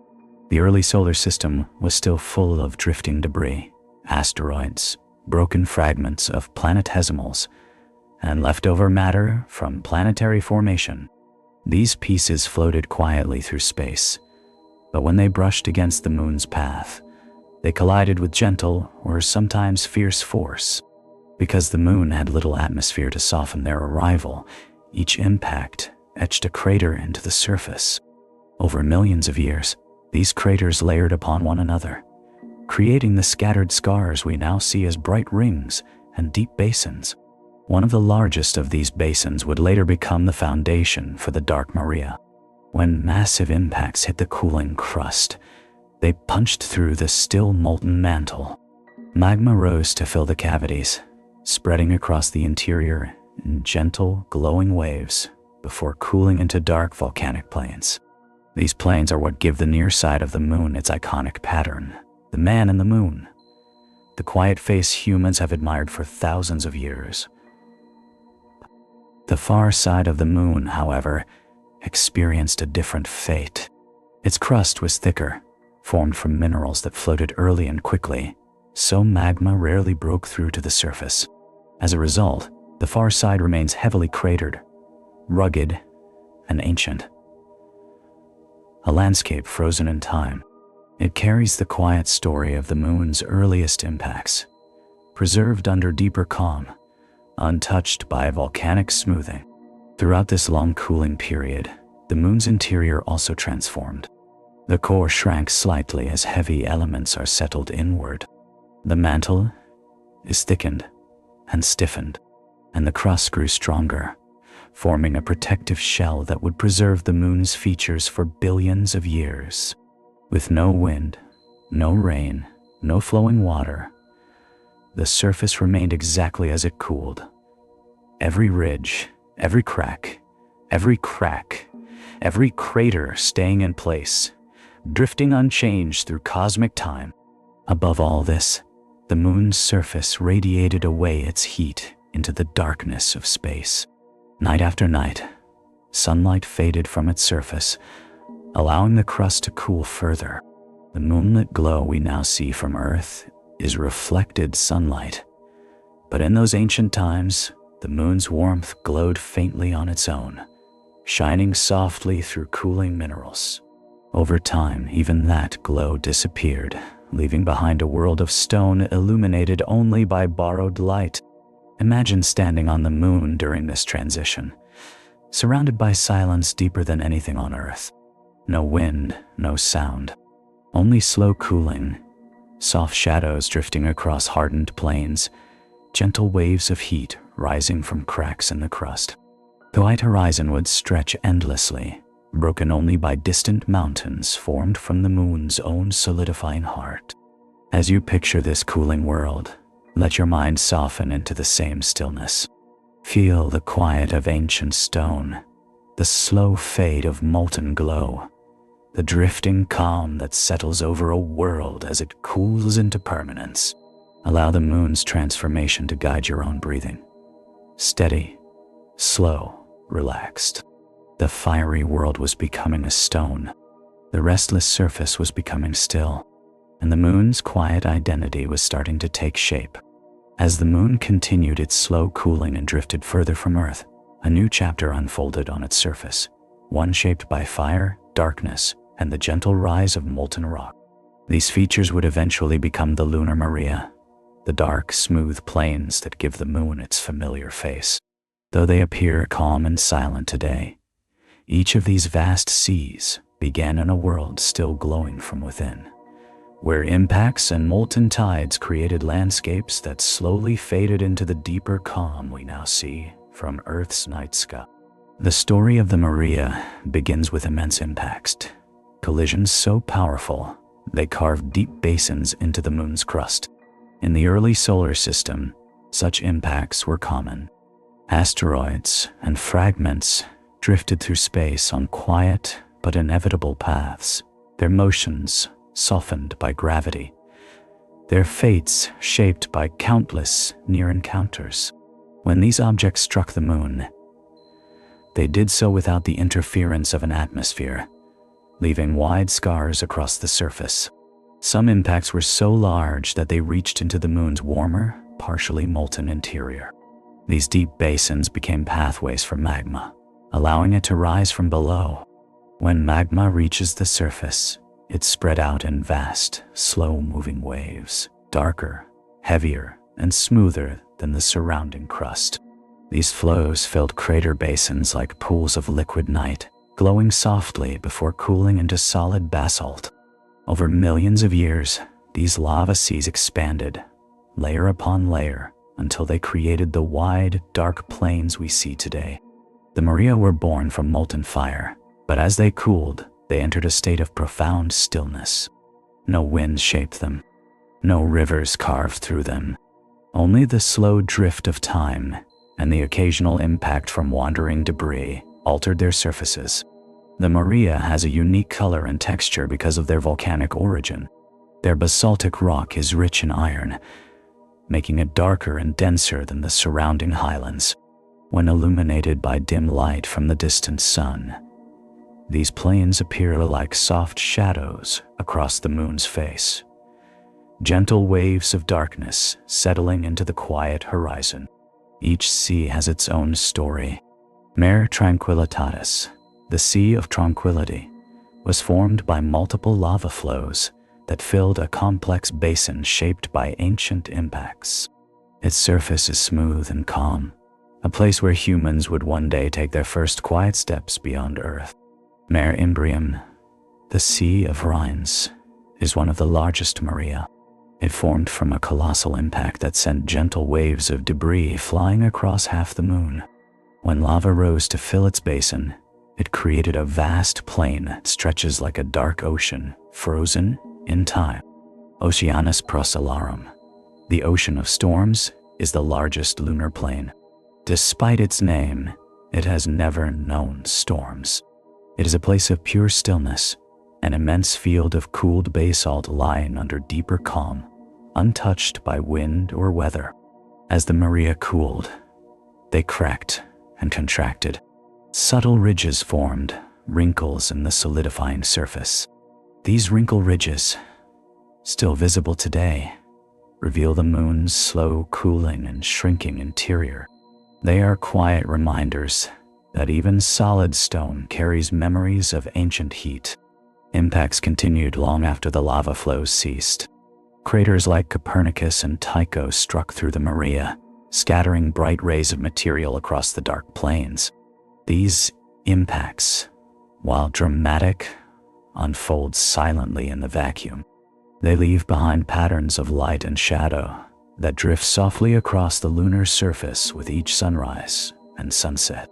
Speaker 1: The early solar system was still full of drifting debris, asteroids, broken fragments of planetesimals, and leftover matter from planetary formation. These pieces floated quietly through space, but when they brushed against the moon's path, they collided with gentle or sometimes fierce force. Because the moon had little atmosphere to soften their arrival, each impact etched a crater into the surface. Over millions of years, these craters layered upon one another, creating the scattered scars we now see as bright rings and deep basins. One of the largest of these basins would later become the foundation for the Dark Maria. When massive impacts hit the cooling crust, they punched through the still molten mantle. Magma rose to fill the cavities, spreading across the interior in gentle, glowing waves before cooling into dark volcanic plains. These plains are what give the near side of the moon its iconic pattern, the man in the moon, the quiet face humans have admired for thousands of years. The far side of the moon, however, experienced a different fate. Its crust was thicker, formed from minerals that floated early and quickly, so magma rarely broke through to the surface. As a result, the far side remains heavily cratered, rugged, and ancient. A landscape frozen in time. It carries the quiet story of the moon's earliest impacts, preserved under deeper calm, untouched by volcanic smoothing. Throughout this long cooling period, the moon's interior also transformed. The core shrank slightly as heavy elements are settled inward. The mantle is thickened and stiffened, and the crust grew stronger, forming a protective shell that would preserve the moon's features for billions of years. With no wind, no rain, no flowing water, the surface remained exactly as it cooled. Every ridge, every crack, every crater staying in place, drifting unchanged through cosmic time. Above all this, the moon's surface radiated away its heat into the darkness of space. Night after night, sunlight faded from its surface, allowing the crust to cool further. The moonlit glow we now see from Earth is reflected sunlight, but in those ancient times, the moon's warmth glowed faintly on its own, shining softly through cooling minerals. Over time, even that glow disappeared, leaving behind a world of stone illuminated only by borrowed light. Imagine standing on the moon during this transition, surrounded by silence deeper than anything on Earth. No wind, no sound, only slow cooling, soft shadows drifting across hardened plains, gentle waves of heat rising from cracks in the crust. The white horizon would stretch endlessly, broken only by distant mountains formed from the moon's own solidifying heart. As you picture this cooling world, let your mind soften into the same stillness. Feel the quiet of ancient stone, the slow fade of molten glow, the drifting calm that settles over a world as it cools into permanence. Allow the moon's transformation to guide your own breathing. Steady, slow, relaxed. The fiery world was becoming a stone. The restless surface was becoming still, and the moon's quiet identity was starting to take shape. As the moon continued its slow cooling and drifted further from Earth, a new chapter unfolded on its surface, one shaped by fire, darkness, and the gentle rise of molten rock. These features would eventually become the Lunar Maria, the dark, smooth plains that give the moon its familiar face. Though they appear calm and silent today, each of these vast seas began in a world still glowing from within, where impacts and molten tides created landscapes that slowly faded into the deeper calm we now see from Earth's night sky. The story of the Maria begins with immense impacts, collisions so powerful they carved deep basins into the moon's crust. In the early solar system, such impacts were common. Asteroids and fragments drifted through space on quiet but inevitable paths, their motions softened by gravity, their fates shaped by countless near encounters. When these objects struck the moon, they did so without the interference of an atmosphere, leaving wide scars across the surface. Some impacts were so large that they reached into the moon's warmer, partially molten interior. These deep basins became pathways for magma, allowing it to rise from below. When magma reaches the surface, it spread out in vast, slow-moving waves, darker, heavier, and smoother than the surrounding crust. These flows filled crater basins like pools of liquid night, glowing softly before cooling into solid basalt. Over millions of years, these lava seas expanded, layer upon layer, until they created the wide, dark plains we see today. The Maria were born from molten fire, but as they cooled, they entered a state of profound stillness. No wind shaped them, no rivers carved through them. Only the slow drift of time and the occasional impact from wandering debris altered their surfaces. The Maria has a unique color and texture because of their volcanic origin. Their basaltic rock is rich in iron, making it darker and denser than the surrounding highlands. When illuminated by dim light from the distant sun, these plains appear like soft shadows across the moon's face, gentle waves of darkness settling into the quiet horizon. Each sea has its own story. Mare Tranquillitatis, the Sea of Tranquility, was formed by multiple lava flows that filled a complex basin shaped by ancient impacts. Its surface is smooth and calm, a place where humans would one day take their first quiet steps beyond Earth. Mare Imbrium, the Sea of Rhines, is one of the largest Maria. It formed from a colossal impact that sent gentle waves of debris flying across half the moon. When lava rose to fill its basin, it created a vast plain that stretches like a dark ocean, frozen in time. Oceanus Procellarum, the ocean of storms, is the largest lunar plain. Despite its name, it has never known storms. It is a place of pure stillness, an immense field of cooled basalt lying under deeper calm, untouched by wind or weather. As the Maria cooled, they cracked and contracted. Subtle ridges formed, wrinkles in the solidifying surface. These wrinkle ridges, still visible today, reveal the moon's slow cooling and shrinking interior. They are quiet reminders that even solid stone carries memories of ancient heat. Impacts continued long after the lava flows ceased. Craters like Copernicus and Tycho struck through the Maria, scattering bright rays of material across the dark plains. These impacts, while dramatic, unfold silently in the vacuum. They leave behind patterns of light and shadow that drift softly across the lunar surface with each sunrise and sunset.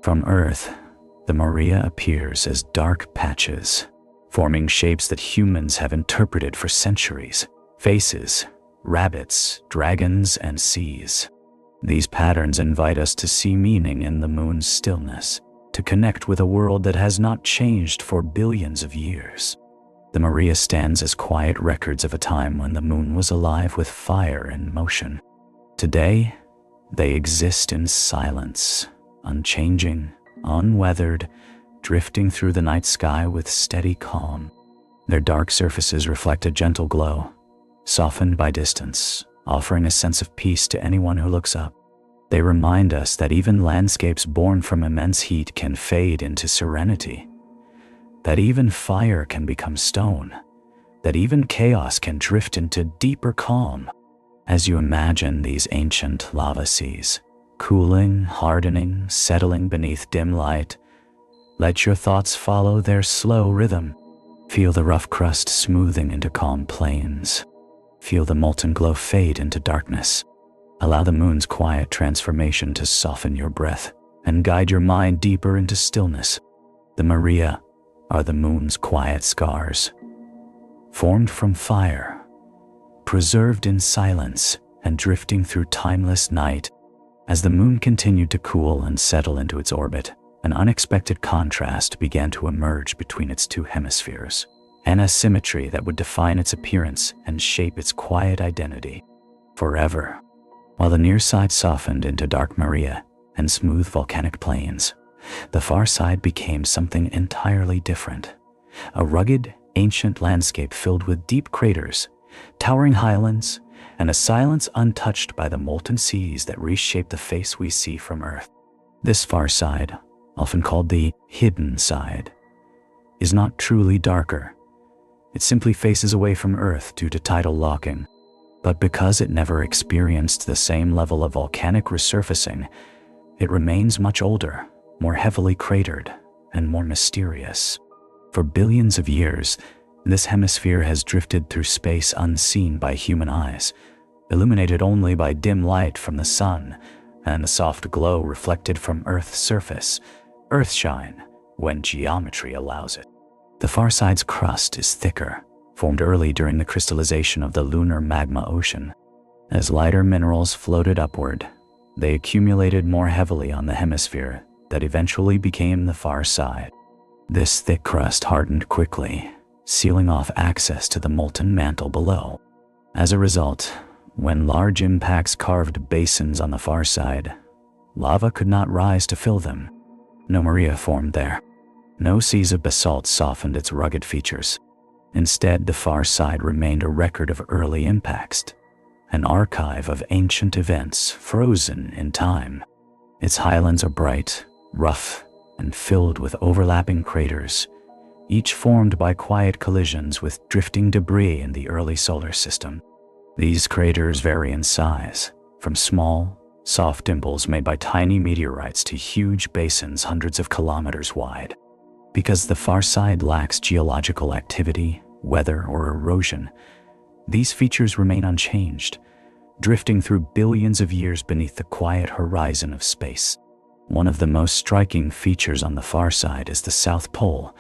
Speaker 1: From Earth, the Maria appears as dark patches, forming shapes that humans have interpreted for centuries: faces, rabbits, dragons, and seas. These patterns invite us to see meaning in the moon's stillness, to connect with a world that has not changed for billions of years. The Maria stands as quiet records of a time when the moon was alive with fire and motion. Today, they exist in silence, unchanging, unweathered, drifting through the night sky with steady calm. Their dark surfaces reflect a gentle glow, softened by distance, offering a sense of peace to anyone who looks up. They remind us that even landscapes born from immense heat can fade into serenity, that even fire can become stone, that even chaos can drift into deeper calm. As you imagine these ancient lava seas, cooling, hardening, settling beneath dim light, let your thoughts follow their slow rhythm. Feel the rough crust smoothing into calm plains. Feel the molten glow fade into darkness. Allow the moon's quiet transformation to soften your breath. and guide your mind deeper into stillness. The Maria are the moon's quiet scars, formed from fire, preserved in silence, and drifting through timeless night. As the moon continued to cool and settle into its orbit, an unexpected contrast began to emerge between its two hemispheres, an asymmetry that would define its appearance and shape its quiet identity forever. While the near side softened into dark Maria and smooth volcanic plains, the far side became something entirely different. A rugged, ancient landscape filled with deep craters, towering highlands, and a silence untouched by the molten seas that reshape the face we see from Earth. This far side, often called the hidden side, is not truly darker. It simply faces away from Earth due to tidal locking. But because it never experienced the same level of volcanic resurfacing, it remains much older, more heavily cratered, and more mysterious. For billions of years, this hemisphere has drifted through space unseen by human eyes, illuminated only by dim light from the sun and the soft glow reflected from Earth's surface, earthshine, when geometry allows it. The far side's crust is thicker, formed early during the crystallization of the lunar magma ocean. As lighter minerals floated upward, they accumulated more heavily on the hemisphere that eventually became the far side. This thick crust hardened quickly, sealing off access to the molten mantle below. As a result, when large impacts carved basins on the far side, lava could not rise to fill them. No Maria formed there. No seas of basalt softened its rugged features. Instead, the far side remained a record of early impacts, an archive of ancient events frozen in time. Its highlands are bright, rough, and filled with overlapping craters, each formed by quiet collisions with drifting debris in the early solar system. These craters vary in size, from small, soft dimples made by tiny meteorites to huge basins hundreds of kilometers wide. Because the far side lacks geological activity, weather, or erosion, these features remain unchanged, drifting through billions of years beneath the quiet horizon of space. One of the most striking features on the far side is the South Pole,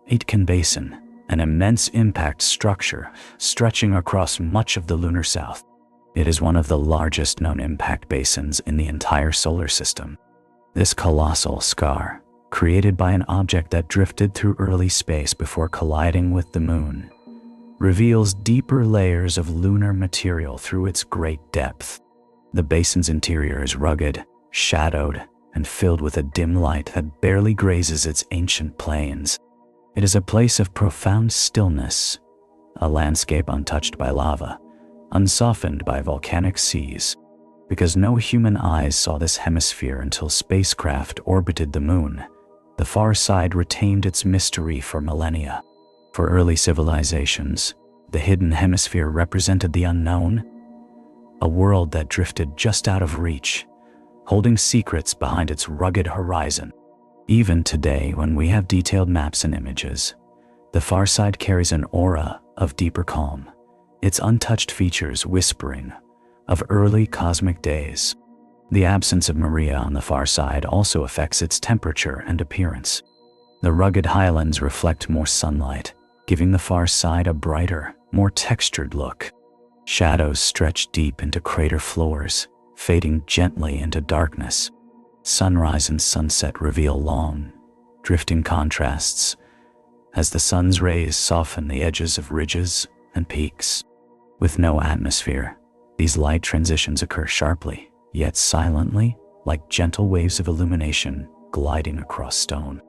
Speaker 1: Aitken Basin, an immense impact structure stretching across much of the lunar south. It is one of the largest known impact basins in the entire solar system. This colossal scar, created by an object that drifted through early space before colliding with the moon, reveals deeper layers of lunar material through its great depth. The basin's interior is rugged, shadowed, and filled with a dim light that barely grazes its ancient plains. It is a place of profound stillness, a landscape untouched by lava, unsoftened by volcanic seas. Because no human eyes saw this hemisphere until spacecraft orbited the moon, the far side retained its mystery for millennia. For early civilizations, the hidden hemisphere represented the unknown, a world that drifted just out of reach, holding secrets behind its rugged horizon. Even today, when we have detailed maps and images, the far side carries an aura of deeper calm, its untouched features whispering of early cosmic days. The absence of Maria on the far side also affects its temperature and appearance. The rugged highlands reflect more sunlight, giving the far side a brighter, more textured look. Shadows stretch deep into crater floors, fading gently into darkness. Sunrise and sunset reveal long, drifting contrasts as the sun's rays soften the edges of ridges and peaks. With no atmosphere, these light transitions occur sharply, yet silently, like gentle waves of illumination gliding across stone.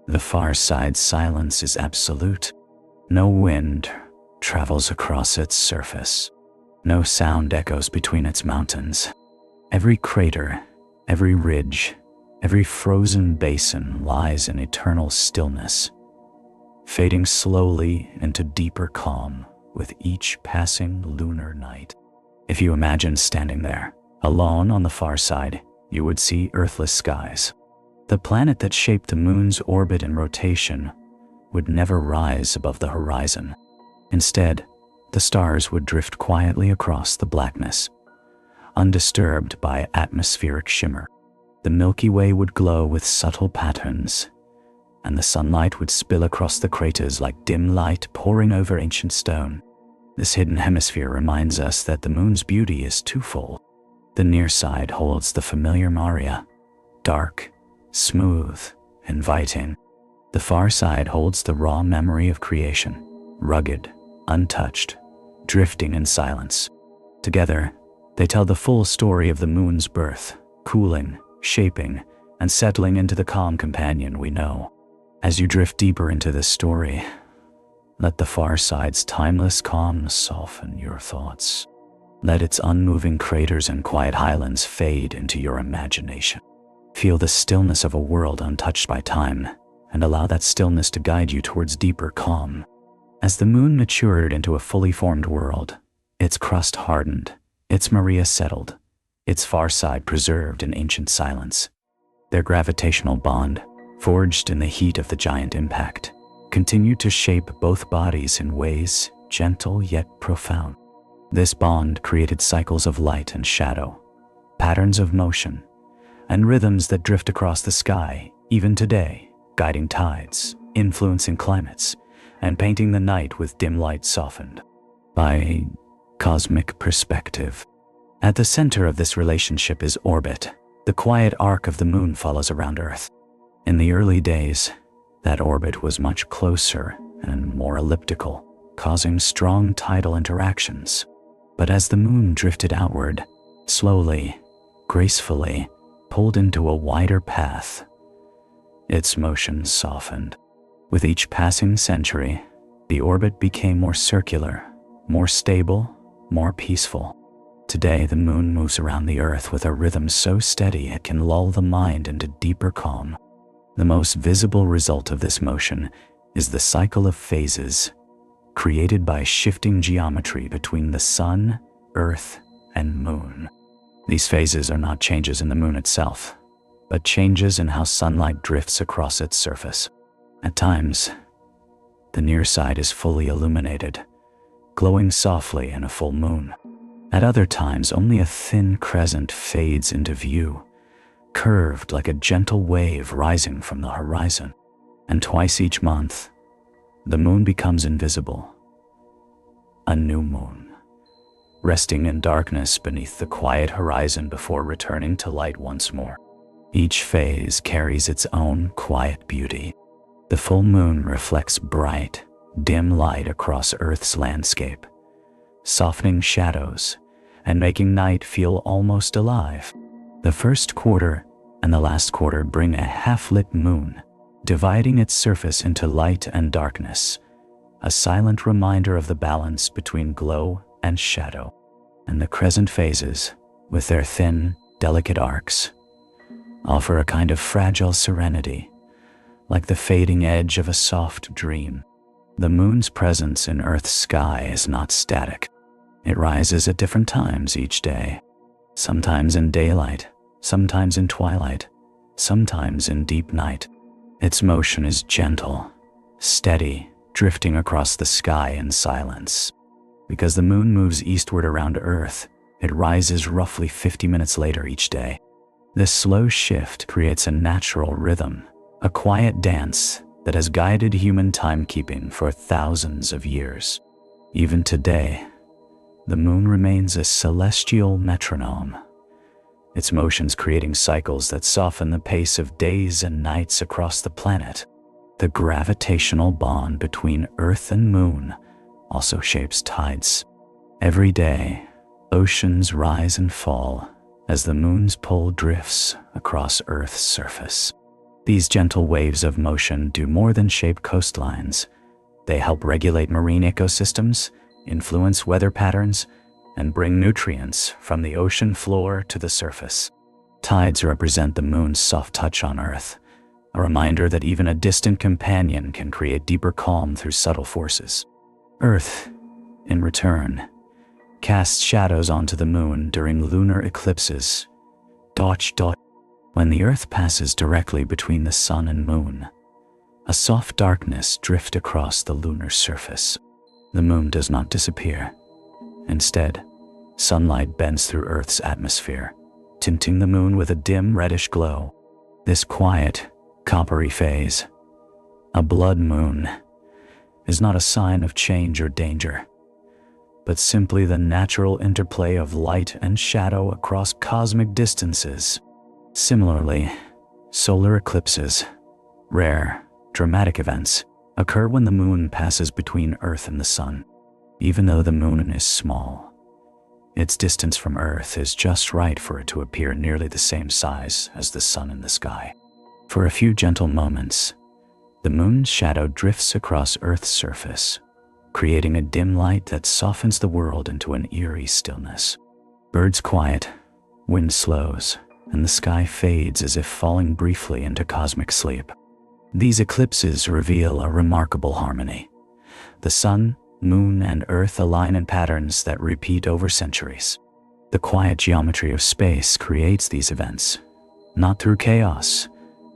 Speaker 1: The far side's silence is absolute. No wind travels across its surface. No sound echoes between its mountains. Every crater, every ridge, every frozen basin lies in eternal stillness, fading slowly into deeper calm with each passing lunar night. If you imagine standing there, alone on the far side, you would see earthless skies. The planet that shaped the moon's orbit and rotation would never rise above the horizon. Instead, the stars would drift quietly across the blackness, undisturbed by atmospheric shimmer. the Milky Way would glow with subtle patterns, and the sunlight would spill across the craters like dim light pouring over ancient stone. This hidden hemisphere reminds us that the moon's beauty is twofold. The near side holds the familiar Maria, dark, smooth, inviting. The far side holds the raw memory of creation, rugged, untouched, drifting in silence. Together, they tell the full story of the moon's birth, cooling, shaping, and settling into the calm companion we know. As you drift deeper into this story, let the far side's timeless calm soften your thoughts. Let its unmoving craters and quiet highlands fade into your imagination. Feel the stillness of a world untouched by time, and allow that stillness to guide you towards deeper calm. As the moon matured into a fully formed world, its crust hardened, its Maria settled, its far side preserved in ancient silence. Their gravitational bond, forged in the heat of the giant impact, continued to shape both bodies in ways gentle yet profound. This bond created cycles of light and shadow, patterns of motion, and rhythms that drift across the sky, even today, guiding tides, influencing climates, and painting the night with dim light softened by cosmic perspective. At the center of this relationship is orbit. The quiet arc of the moon follows around Earth. In the early days, that orbit was much closer and more elliptical, causing strong tidal interactions. But as the moon drifted outward, slowly, gracefully, pulled into a wider path, its motion softened. With each passing century, the orbit became more circular, more stable, more peaceful. Today, the moon moves around the Earth with a rhythm so steady it can lull the mind into deeper calm. The most visible result of this motion is the cycle of phases, created by shifting geometry between the sun, Earth, and moon. These phases are not changes in the moon itself, but changes in how sunlight drifts across its surface. At times, the near side is fully illuminated, glowing softly in a full moon. At other times, only a thin crescent fades into view, curved like a gentle wave rising from the horizon. And twice each month, the moon becomes invisible. A new moon, resting in darkness beneath the quiet horizon before returning to light once more. Each phase carries its own quiet beauty. The full moon reflects bright, dim light across Earth's landscape, softening shadows and making night feel almost alive. The first quarter and the last quarter bring a half-lit moon, dividing its surface into light and darkness, a silent reminder of the balance between glow and shadow. And the crescent phases, with their thin, delicate arcs, offer a kind of fragile serenity, like the fading edge of a soft dream. The moon's presence in Earth's sky is not static. It rises at different times each day, sometimes in daylight, sometimes in twilight, sometimes in deep night. Its motion is gentle, steady, drifting across the sky in silence. Because the moon moves eastward around Earth, it rises roughly 50 minutes later each day. This slow shift creates a natural rhythm, a quiet dance that has guided human timekeeping for thousands of years. Even today, the moon remains a celestial metronome, its motions creating cycles that soften the pace of days and nights across the planet. The gravitational bond between Earth and moon also shapes tides. Every day, oceans rise and fall as the moon's pull drifts across Earth's surface. These gentle waves of motion do more than shape coastlines. They help regulate marine ecosystems, influence weather patterns, and bring nutrients from the ocean floor to the surface. Tides represent the moon's soft touch on Earth, a reminder that even a distant companion can create deeper calm through subtle forces. Earth, in return, casts shadows onto the moon during lunar eclipses. When the Earth passes directly between the sun and moon, a soft darkness drifts across the lunar surface. The moon does not disappear. Instead, sunlight bends through Earth's atmosphere, tinting the moon with a dim reddish glow. This quiet, coppery phase, a blood moon, is not a sign of change or danger, but simply the natural interplay of light and shadow across cosmic distances. Similarly, solar eclipses, rare, dramatic events, occur when the moon passes between Earth and the Sun. Even though the moon is small, its distance from Earth is just right for it to appear nearly the same size as the Sun in the sky. For a few gentle moments, the moon's shadow drifts across Earth's surface, creating a dim light that softens the world into an eerie stillness. Birds quiet, wind slows, and the sky fades as if falling briefly into cosmic sleep. These eclipses reveal a remarkable harmony. The Sun, Moon, and Earth align in patterns that repeat over centuries. The quiet geometry of space creates these events, not through chaos,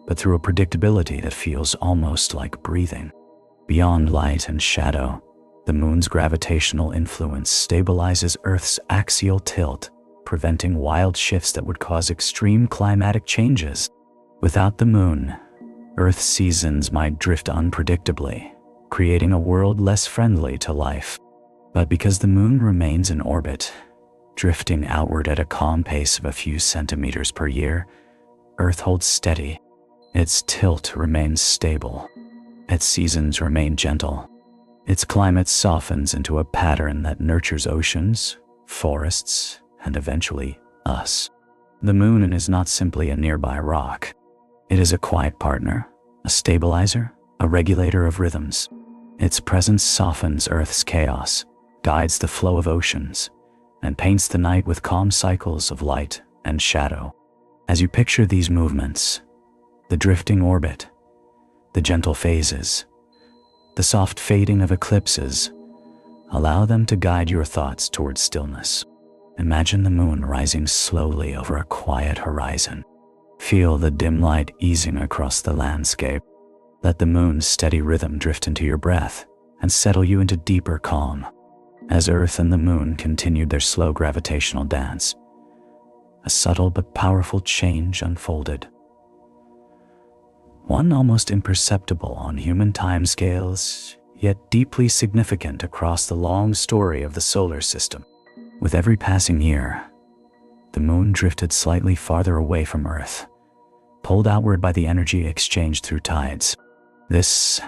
Speaker 1: but through a predictability that feels almost like breathing. Beyond light and shadow, the moon's gravitational influence stabilizes Earth's axial tilt, preventing wild shifts that would cause extreme climatic changes. Without the moon, Earth's seasons might drift unpredictably, creating a world less friendly to life. But because the moon remains in orbit, drifting outward at a calm pace of a few centimeters per year, Earth holds steady. Its tilt remains stable. Its seasons remain gentle. Its climate softens into a pattern that nurtures oceans, forests, and eventually us. The moon is not simply a nearby rock. It is a quiet partner, a stabilizer, a regulator of rhythms. Its presence softens Earth's chaos, guides the flow of oceans, and paints the night with calm cycles of light and shadow. As you picture these movements, the drifting orbit, the gentle phases, the soft fading of eclipses, allow them to guide your thoughts towards stillness. Imagine the moon rising slowly over a quiet horizon. Feel the dim light easing across the landscape. Let the moon's steady rhythm drift into your breath and settle you into deeper calm. As Earth and the moon continued their slow gravitational dance, a subtle but powerful change unfolded. One almost imperceptible on human timescales, yet deeply significant across the long story of the solar system. With every passing year, the moon drifted slightly farther away from Earth, pulled outward by the energy exchanged through tides. This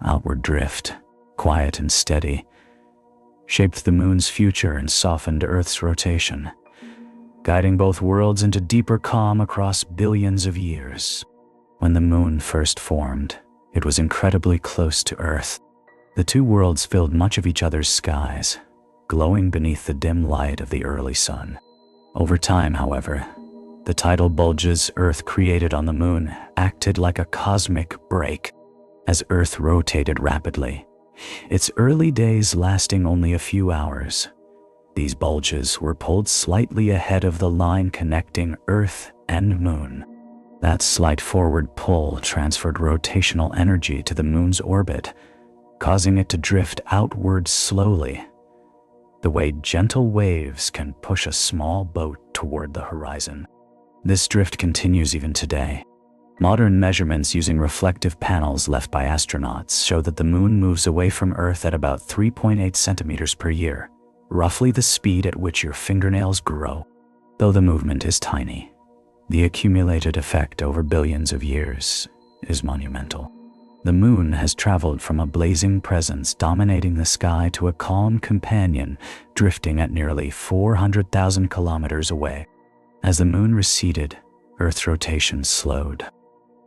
Speaker 1: outward drift, quiet and steady, shaped the moon's future and softened Earth's rotation, guiding both worlds into deeper calm across billions of years. When the moon first formed, it was incredibly close to Earth. The two worlds filled much of each other's skies, glowing beneath the dim light of the early sun. Over time, however, the tidal bulges Earth created on the moon acted like a cosmic brake. As Earth rotated rapidly, its early days lasting only a few hours, these bulges were pulled slightly ahead of the line connecting Earth and Moon. That slight forward pull transferred rotational energy to the moon's orbit, causing it to drift outward slowly, the way gentle waves can push a small boat toward the horizon. This drift continues even today. Modern measurements using reflective panels left by astronauts show that the moon moves away from Earth at about 3.8 centimeters per year, roughly the speed at which your fingernails grow. Though the movement is tiny, the accumulated effect over billions of years is monumental. The moon has traveled from a blazing presence dominating the sky to a calm companion drifting at nearly 400,000 kilometers away. As the moon receded, Earth's rotation slowed.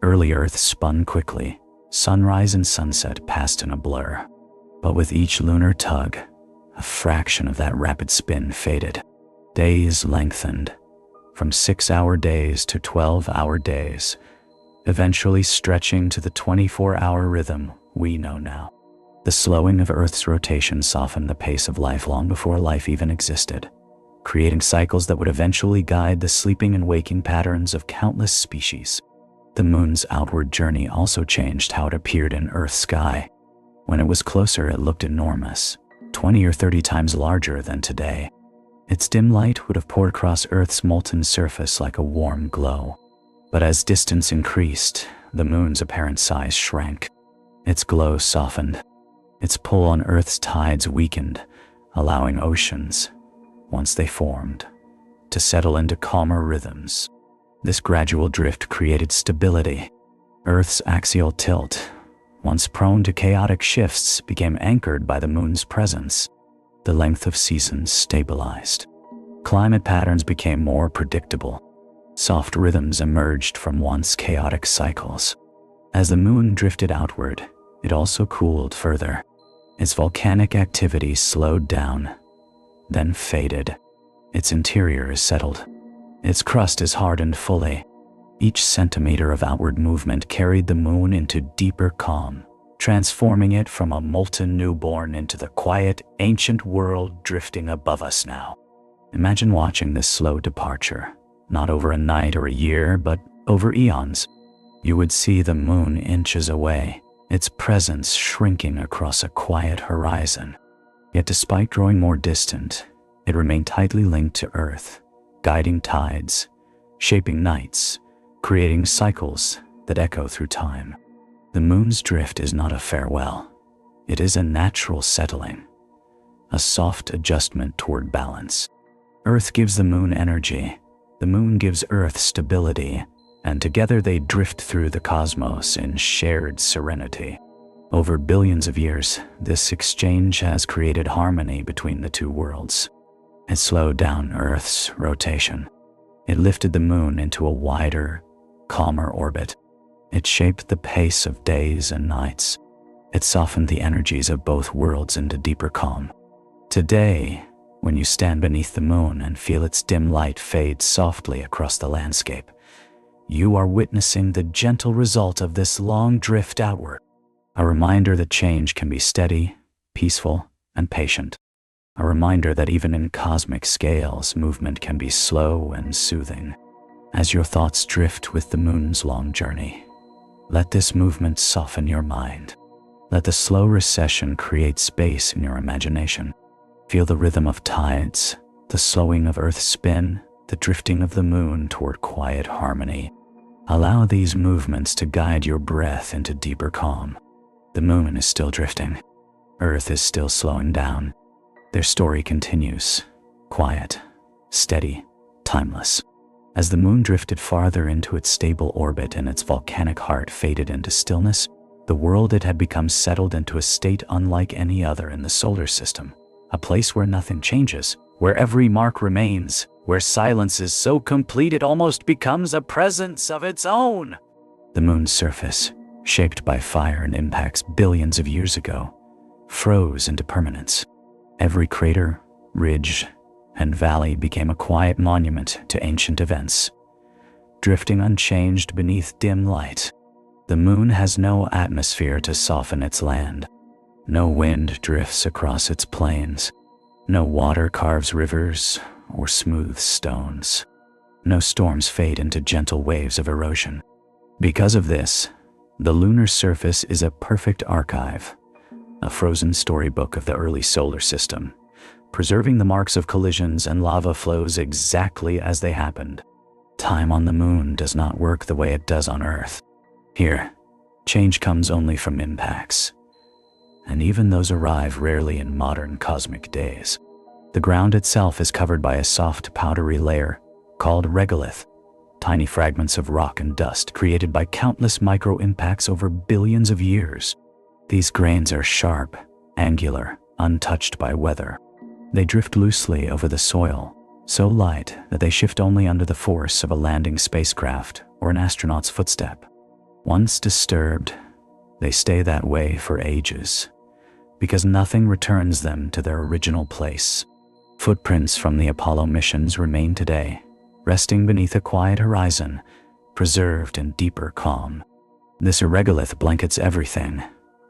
Speaker 1: Early Earth spun quickly. Sunrise and sunset passed in a blur. But with each lunar tug, a fraction of that rapid spin faded. Days lengthened, from 6-hour days to 12-hour days, eventually stretching to the 24-hour rhythm we know now. The slowing of Earth's rotation softened the pace of life long before life even existed, creating cycles that would eventually guide the sleeping and waking patterns of countless species. The moon's outward journey also changed how it appeared in Earth's sky. When it was closer, it looked enormous, 20 or 30 times larger than today. Its dim light would have poured across Earth's molten surface like a warm glow. But as distance increased, the moon's apparent size shrank. Its glow softened. Its pull on Earth's tides weakened, allowing oceans, once they formed, to settle into calmer rhythms. This gradual drift created stability. Earth's axial tilt, once prone to chaotic shifts, became anchored by the moon's presence. The length of seasons stabilized. Climate patterns became more predictable. Soft rhythms emerged from once chaotic cycles. As the moon drifted outward, it also cooled further. Its volcanic activity slowed down, then faded. Its interior is settled. Its crust is hardened fully. Each centimeter of outward movement carried the moon into deeper calm, transforming it from a molten newborn into the quiet, ancient world drifting above us now. Imagine watching this slow departure, not over a night or a year, but over eons. You would see the moon inches away, its presence shrinking across a quiet horizon. Yet despite growing more distant, it remained tightly linked to Earth, guiding tides, shaping nights, creating cycles that echo through time. The moon's drift is not a farewell. It is a natural settling, a soft adjustment toward balance. Earth gives the moon energy, the moon gives Earth stability, and together they drift through the cosmos in shared serenity. Over billions of years, this exchange has created harmony between the two worlds. It slowed down Earth's rotation. It lifted the moon into a wider, calmer orbit. It shaped the pace of days and nights. It softened the energies of both worlds into deeper calm. Today, when you stand beneath the moon and feel its dim light fade softly across the landscape, you are witnessing the gentle result of this long drift outward. A reminder that change can be steady, peaceful, and patient. A reminder that even in cosmic scales, movement can be slow and soothing. As your thoughts drift with the moon's long journey, let this movement soften your mind. Let the slow recession create space in your imagination. Feel the rhythm of tides, the slowing of Earth's spin, the drifting of the moon toward quiet harmony. Allow these movements to guide your breath into deeper calm. The moon is still drifting. Earth is still slowing down. Their story continues, quiet, steady, timeless. As the moon drifted farther into its stable orbit and its volcanic heart faded into stillness, the world it had become settled into a state unlike any other in the solar system. A place where nothing changes, where every mark remains, where silence is so complete it almost becomes a presence of its own. The moon's surface, shaped by fire and impacts billions of years ago, froze into permanence. Every crater, ridge, and valley became a quiet monument to ancient events. Drifting unchanged beneath dim light, the moon has no atmosphere to soften its land. No wind drifts across its plains. No water carves rivers or smooths stones. No storms fade into gentle waves of erosion. Because of this, the lunar surface is a perfect archive, a frozen storybook of the early solar system, preserving the marks of collisions and lava flows exactly as they happened. Time on the moon does not work the way it does on Earth. Here, change comes only from impacts, and even those arrive rarely in modern cosmic days. The ground itself is covered by a soft, powdery layer called regolith, tiny fragments of rock and dust created by countless micro-impacts over billions of years. These grains are sharp, angular, untouched by weather. They drift loosely over the soil, so light that they shift only under the force of a landing spacecraft or an astronaut's footstep. Once disturbed, they stay that way for ages, because nothing returns them to their original place. Footprints from the Apollo missions remain today, resting beneath a quiet horizon, preserved in deeper calm. This regolith blankets everything: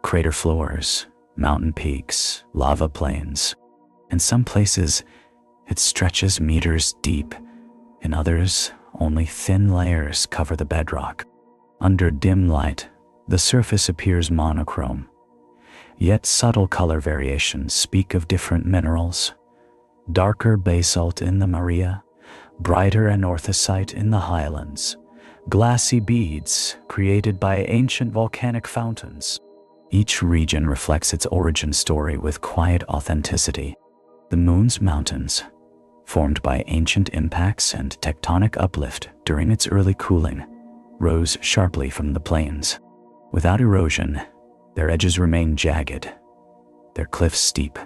Speaker 1: crater floors, mountain peaks, lava plains. In some places, it stretches meters deep. In others, only thin layers cover the bedrock. Under dim light, the surface appears monochrome. Yet subtle color variations speak of different minerals, darker basalt in the Maria, brighter anorthosite in the highlands, glassy beads created by ancient volcanic fountains. Each region reflects its origin story with quiet authenticity. The Moon's mountains, formed by ancient impacts and tectonic uplift during its early cooling, rose sharply from the plains. Without erosion, their edges remain jagged, their cliffs steep,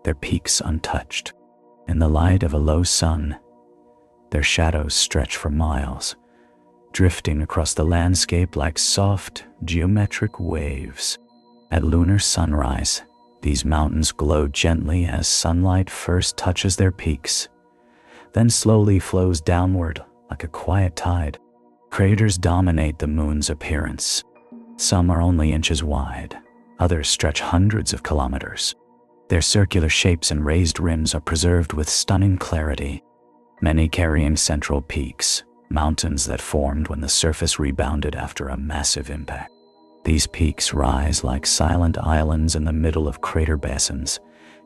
Speaker 1: their peaks untouched. In the light of a low sun, their shadows stretch for miles, drifting across the landscape like soft, geometric waves. At lunar sunrise, these mountains glow gently as sunlight first touches their peaks, then slowly flows downward like a quiet tide. Craters dominate the Moon's appearance. Some are only inches wide, others stretch hundreds of kilometers. Their circular shapes and raised rims are preserved with stunning clarity, many carrying central peaks, mountains that formed when the surface rebounded after a massive impact. These peaks rise like silent islands in the middle of crater basins,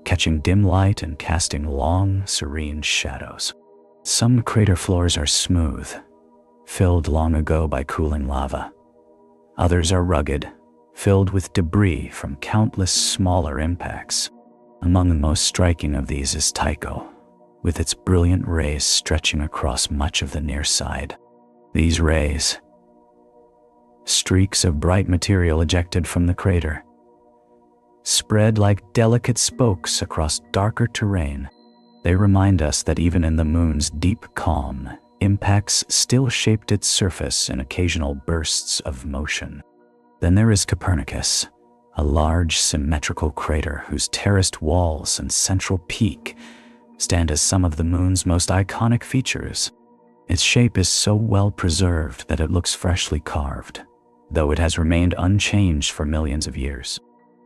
Speaker 1: catching dim light and casting long, serene shadows. Some crater floors are smooth, filled long ago by cooling lava. Others are rugged, filled with debris from countless smaller impacts. Among the most striking of these is Tycho, with its brilliant rays stretching across much of the near side. These rays, streaks of bright material ejected from the crater, spread like delicate spokes across darker terrain. They remind us that even in the Moon's deep calm, impacts still shaped its surface in occasional bursts of motion. Then there is Copernicus, a large symmetrical crater whose terraced walls and central peak stand as some of the Moon's most iconic features. Its shape is so well preserved that it looks freshly carved, though it has remained unchanged for millions of years.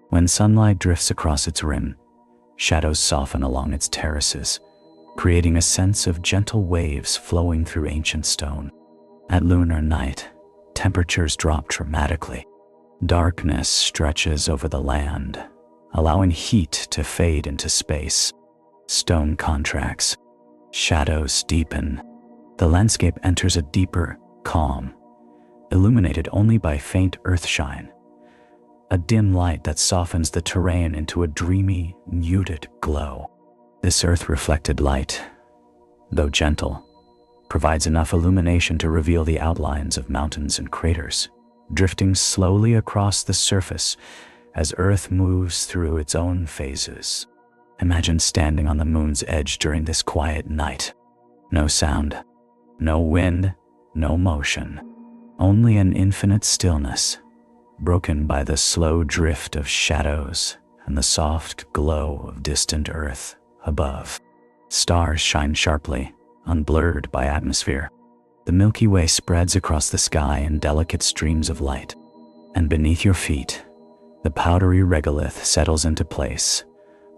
Speaker 1: When sunlight drifts across its rim, shadows soften along its terraces, creating a sense of gentle waves flowing through ancient stone. At lunar night, temperatures drop dramatically. Darkness stretches over the land, allowing heat to fade into space. Stone contracts, shadows deepen. The landscape enters a deeper calm, illuminated only by faint earthshine, a dim light that softens the terrain into a dreamy, muted glow. This earth-reflected light, though gentle, provides enough illumination to reveal the outlines of mountains and craters, drifting slowly across the surface as Earth moves through its own phases. Imagine standing on the Moon's edge during this quiet night. No sound, no wind, no motion, only an infinite stillness, broken by the slow drift of shadows and the soft glow of distant Earth above. Stars shine sharply, unblurred by atmosphere. The Milky Way spreads across the sky in delicate streams of light, and beneath your feet, the powdery regolith settles into place,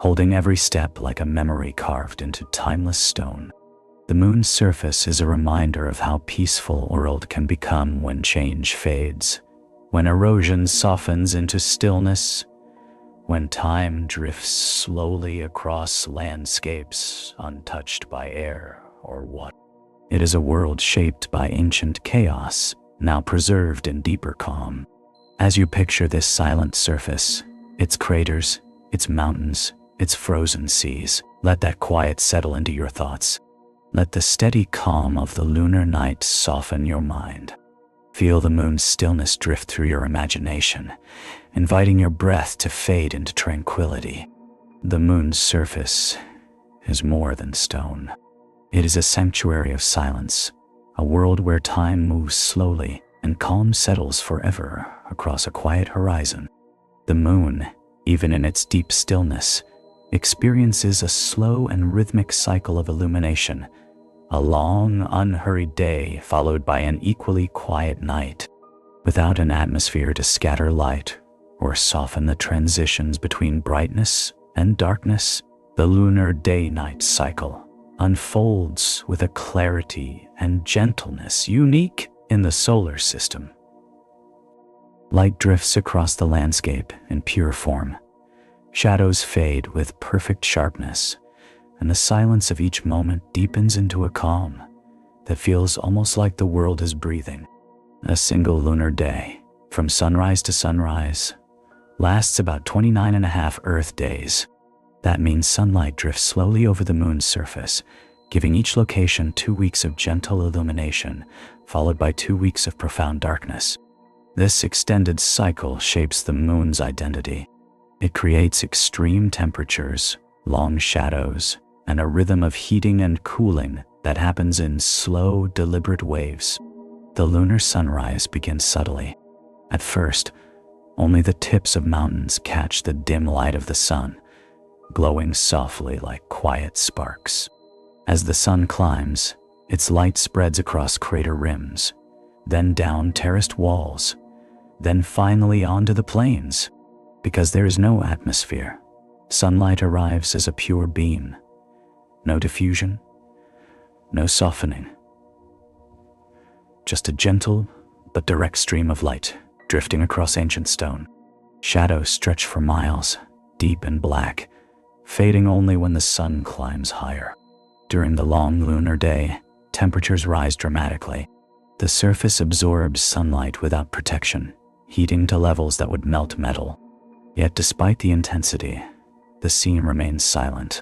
Speaker 1: holding every step like a memory carved into timeless stone. The Moon's surface is a reminder of how peaceful a world can become when change fades, when erosion softens into stillness, when time drifts slowly across landscapes untouched by air or water. It is a world shaped by ancient chaos, now preserved in deeper calm. As you picture this silent surface, its craters, its mountains, its frozen seas, let that quiet settle into your thoughts. Let the steady calm of the lunar night soften your mind. Feel the Moon's stillness drift through your imagination, inviting your breath to fade into tranquility. The Moon's surface is more than stone. It is a sanctuary of silence, a world where time moves slowly and calm settles forever across a quiet horizon. The Moon, even in its deep stillness, experiences a slow and rhythmic cycle of illumination, a long, unhurried day followed by an equally quiet night. Without an atmosphere to scatter light or soften the transitions between brightness and darkness, the lunar day-night cycle unfolds with a clarity and gentleness unique in the solar system. Light drifts across the landscape in pure form. Shadows fade with perfect sharpness, and the silence of each moment deepens into a calm that feels almost like the world is breathing. A single lunar day, from sunrise to sunrise, lasts about 29.5 Earth days. That means sunlight drifts slowly over the moon's surface, giving each location 2 weeks of gentle illumination, followed by 2 weeks of profound darkness. This extended cycle shapes the moon's identity. It creates extreme temperatures, long shadows, and a rhythm of heating and cooling that happens in slow, deliberate waves. The lunar sunrise begins subtly. At first, only the tips of mountains catch the dim light of the sun, glowing softly like quiet sparks. As the sun climbs, its light spreads across crater rims, then down terraced walls, then finally onto the plains. Because there is no atmosphere, sunlight arrives as a pure beam. No diffusion, no softening. Just a gentle but direct stream of light drifting across ancient stone. Shadows stretch for miles, deep and black, fading only when the sun climbs higher. During the long lunar day, temperatures rise dramatically. The surface absorbs sunlight without protection, heating to levels that would melt metal. Yet despite the intensity, the scene remains silent.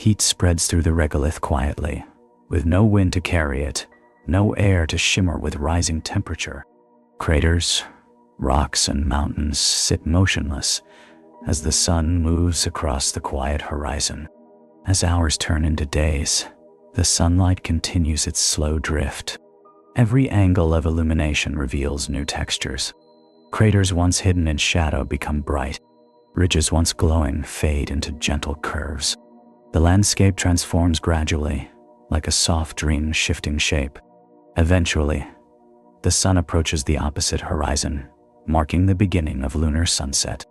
Speaker 1: Heat spreads through the regolith quietly, with no wind to carry it, no air to shimmer with rising temperature. Craters, rocks, and mountains sit motionless as the sun moves across the quiet horizon. As hours turn into days, the sunlight continues its slow drift. Every angle of illumination reveals new textures. Craters once hidden in shadow become bright. Ridges once glowing fade into gentle curves. The landscape transforms gradually, like a soft dream shifting shape. Eventually, the sun approaches the opposite horizon, marking the beginning of lunar sunset.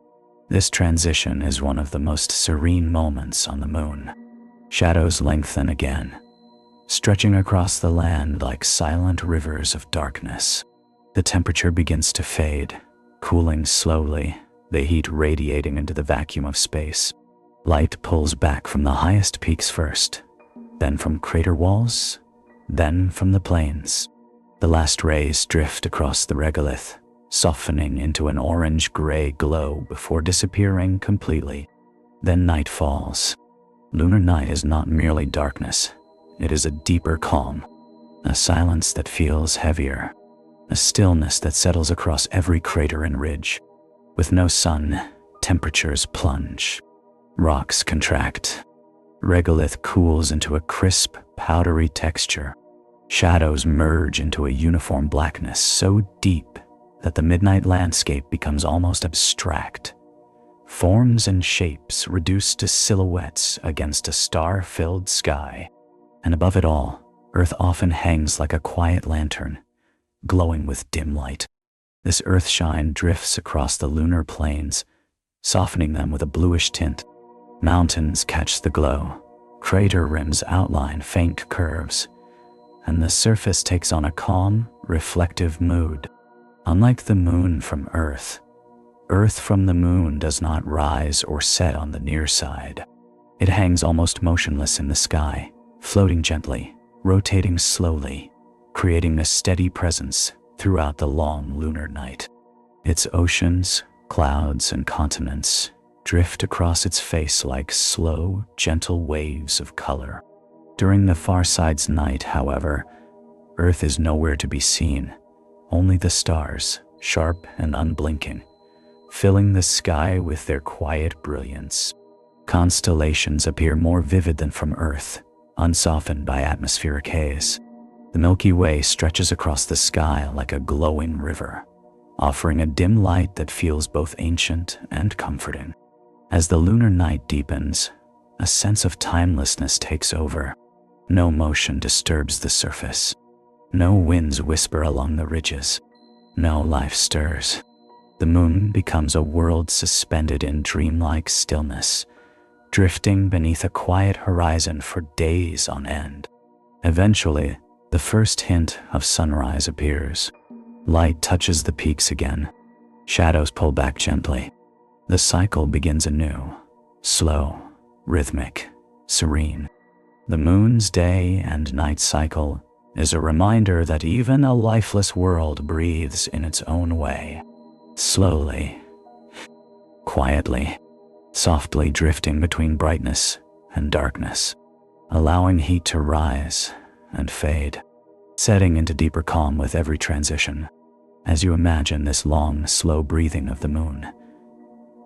Speaker 1: This transition is one of the most serene moments on the moon. Shadows lengthen again, stretching across the land like silent rivers of darkness. The temperature begins to fade, cooling slowly, the heat radiating into the vacuum of space. Light pulls back from the highest peaks first, then from crater walls, then from the plains. The last rays drift across the regolith, softening into an orange-gray glow before disappearing completely. Then night falls. Lunar night is not merely darkness. It is a deeper calm, a silence that feels heavier, a stillness that settles across every crater and ridge. With no sun, temperatures plunge. Rocks contract. Regolith cools into a crisp, powdery texture. Shadows merge into a uniform blackness so deep that the midnight landscape becomes almost abstract. Forms and shapes reduced to silhouettes against a star-filled sky. And above it all, Earth often hangs like a quiet lantern, glowing with dim light. This earthshine drifts across the lunar plains, softening them with a bluish tint. Mountains catch the glow, crater rims outline faint curves, and the surface takes on a calm, reflective mood. Unlike the moon from Earth, Earth from the moon does not rise or set on the near side. It hangs almost motionless in the sky, floating gently, rotating slowly, creating a steady presence throughout the long lunar night. Its oceans, clouds, and continents drift across its face like slow, gentle waves of color. During the far side's night, however, Earth is nowhere to be seen, only the stars, sharp and unblinking, filling the sky with their quiet brilliance. Constellations appear more vivid than from Earth, unsoftened by atmospheric haze. The Milky Way stretches across the sky like a glowing river, offering a dim light that feels both ancient and comforting. As the lunar night deepens, a sense of timelessness takes over. No motion disturbs the surface. No winds whisper along the ridges. No life stirs. The moon becomes a world suspended in dreamlike stillness, drifting beneath a quiet horizon for days on end. Eventually, the first hint of sunrise appears. Light touches the peaks again. Shadows pull back gently. The cycle begins anew, slow, rhythmic, serene. The moon's day and night cycle is a reminder that even a lifeless world breathes in its own way, slowly, quietly, softly drifting between brightness and darkness, allowing heat to rise and fade, setting into deeper calm with every transition. As you imagine this long, slow breathing of the moon,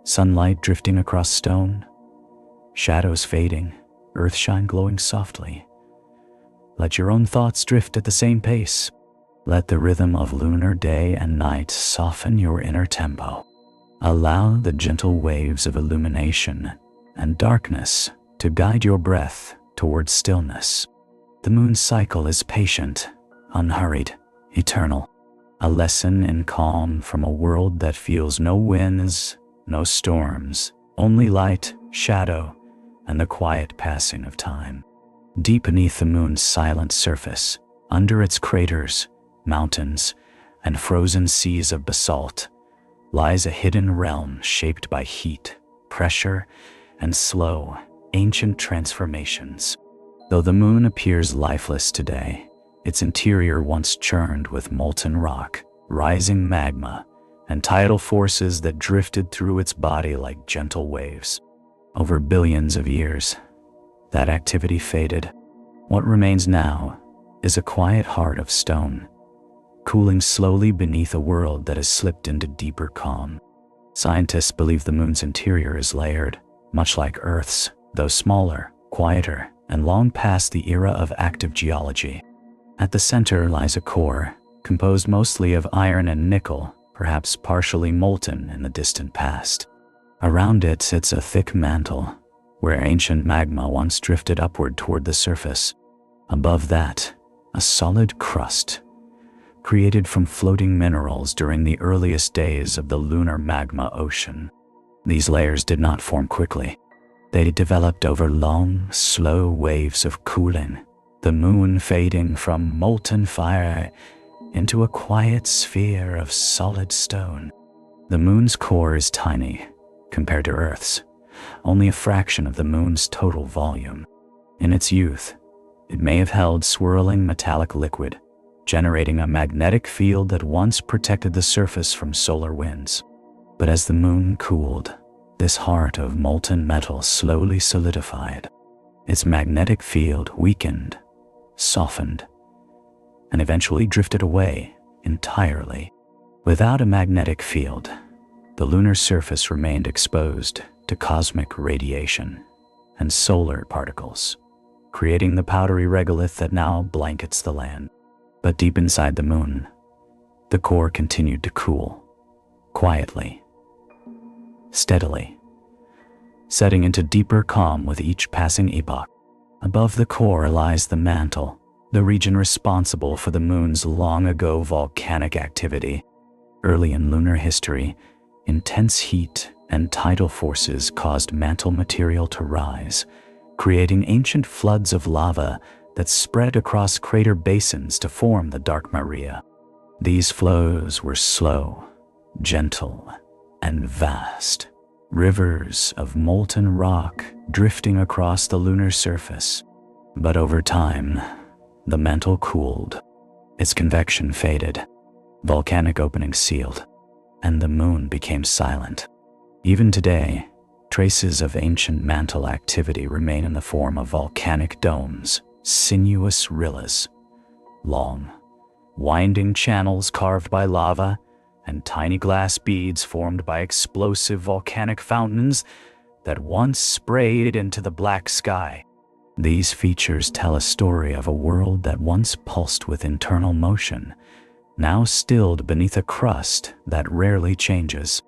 Speaker 1: sunlight drifting across stone, shadows fading, earthshine glowing softly, let your own thoughts drift at the same pace. Let the rhythm of lunar day and night soften your inner tempo. Allow the gentle waves of illumination and darkness to guide your breath towards stillness. The moon's cycle is patient, unhurried, eternal, a lesson in calm from a world that feels no winds, no storms, only light, shadow, and the quiet passing of time. Deep beneath the moon's silent surface, under its craters, mountains, and frozen seas of basalt, lies a hidden realm shaped by heat, pressure, and slow, ancient transformations. Though the moon appears lifeless today, its interior once churned with molten rock, rising magma, and tidal forces that drifted through its body like gentle waves. Over billions of years, that activity faded. What remains now is a quiet heart of stone, cooling slowly beneath a world that has slipped into deeper calm. Scientists believe the moon's interior is layered, much like Earth's, though smaller, quieter, and long past the era of active geology. At the center lies a core, composed mostly of iron and nickel, perhaps partially molten in the distant past. Around it sits a thick mantle, where ancient magma once drifted upward toward the surface. Above that, a solid crust, created from floating minerals during the earliest days of the lunar magma ocean. These layers did not form quickly. They developed over long, slow waves of cooling, the moon fading from molten fire into a quiet sphere of solid stone. The moon's core is tiny compared to Earth's, only a fraction of the moon's total volume. In its youth, it may have held swirling metallic liquid, generating a magnetic field that once protected the surface from solar winds. But as the moon cooled, this heart of molten metal slowly solidified. Its magnetic field weakened, softened, and eventually drifted away entirely. Without a magnetic field, the lunar surface remained exposed to cosmic radiation and solar particles, creating the powdery regolith that now blankets the land. But deep inside the moon, the core continued to cool, quietly, steadily, setting into deeper calm with each passing epoch. Above the core lies the mantle, the region responsible for the moon's long-ago volcanic activity. Early in lunar history, intense heat and tidal forces caused mantle material to rise, creating ancient floods of lava that spread across crater basins to form the Dark Maria. These flows were slow, gentle, and vast, rivers of molten rock drifting across the lunar surface. But over time, the mantle cooled, its convection faded, volcanic openings sealed, and the moon became silent. Even today, traces of ancient mantle activity remain in the form of volcanic domes, sinuous rillas, long, winding channels carved by lava, and tiny glass beads formed by explosive volcanic fountains that once sprayed into the black sky. These features tell a story of a world that once pulsed with internal motion, now stilled beneath a crust that rarely changes.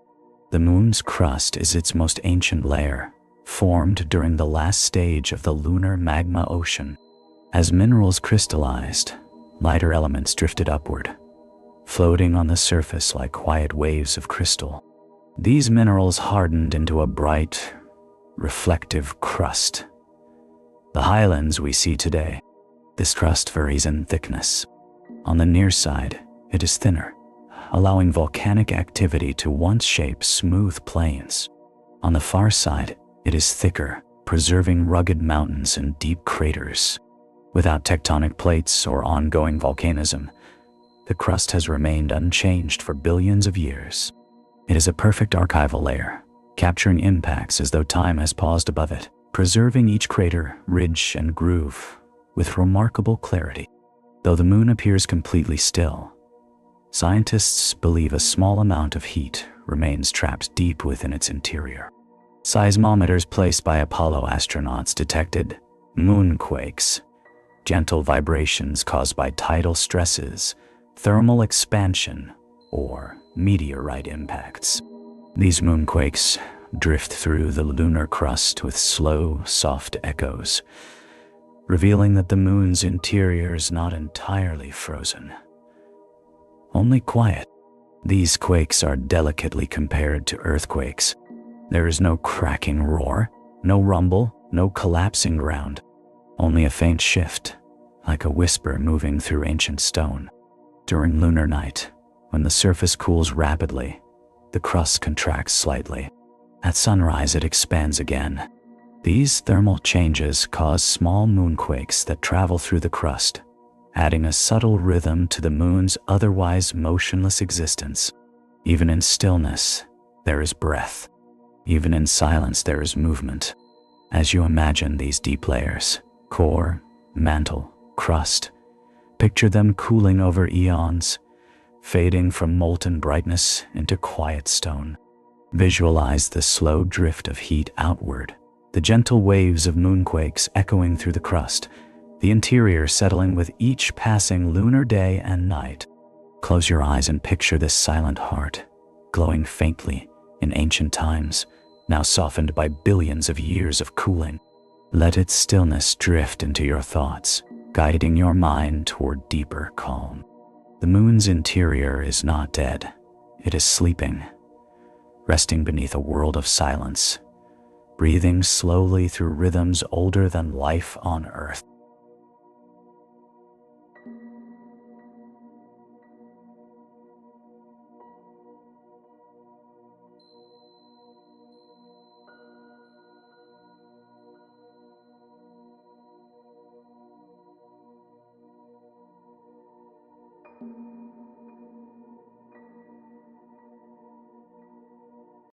Speaker 1: The moon's crust is its most ancient layer, formed during the last stage of the lunar magma ocean. As minerals crystallized, lighter elements drifted upward, floating on the surface like quiet waves of crystal. These minerals hardened into a bright, reflective crust. The highlands we see today. This crust varies in thickness. On the near side, it is thinner, allowing volcanic activity to once shape smooth plains. On the far side, it is thicker, preserving rugged mountains and deep craters. Without tectonic plates or ongoing volcanism, the crust has remained unchanged for billions of years. It is a perfect archival layer, capturing impacts as though time has paused above it, preserving each crater, ridge, and groove with remarkable clarity. Though the moon appears completely still, scientists believe a small amount of heat remains trapped deep within its interior. Seismometers placed by Apollo astronauts detected moonquakes, gentle vibrations caused by tidal stresses, thermal expansion, or meteorite impacts. These moonquakes drift through the lunar crust with slow, soft echoes, revealing that the moon's interior is not entirely frozen, only quiet. These quakes are delicately compared to earthquakes. There is no cracking roar, no rumble, no collapsing ground, only a faint shift, like a whisper moving through ancient stone. During lunar night, when the surface cools rapidly, the crust contracts slightly. At sunrise, it expands again. These thermal changes cause small moonquakes that travel through the crust, adding a subtle rhythm to the moon's otherwise motionless existence. Even in stillness, there is breath. Even in silence, there is movement. As you imagine these deep layers, core, mantle, crust, picture them cooling over eons, fading from molten brightness into quiet stone. Visualize the slow drift of heat outward, the gentle waves of moonquakes echoing through the crust, the interior settling with each passing lunar day and night. Close your eyes and picture this silent heart, glowing faintly in ancient times, now softened by billions of years of cooling. Let its stillness drift into your thoughts, guiding your mind toward deeper calm. The moon's interior is not dead. It is sleeping, resting beneath a world of silence, breathing slowly through rhythms older than life on Earth.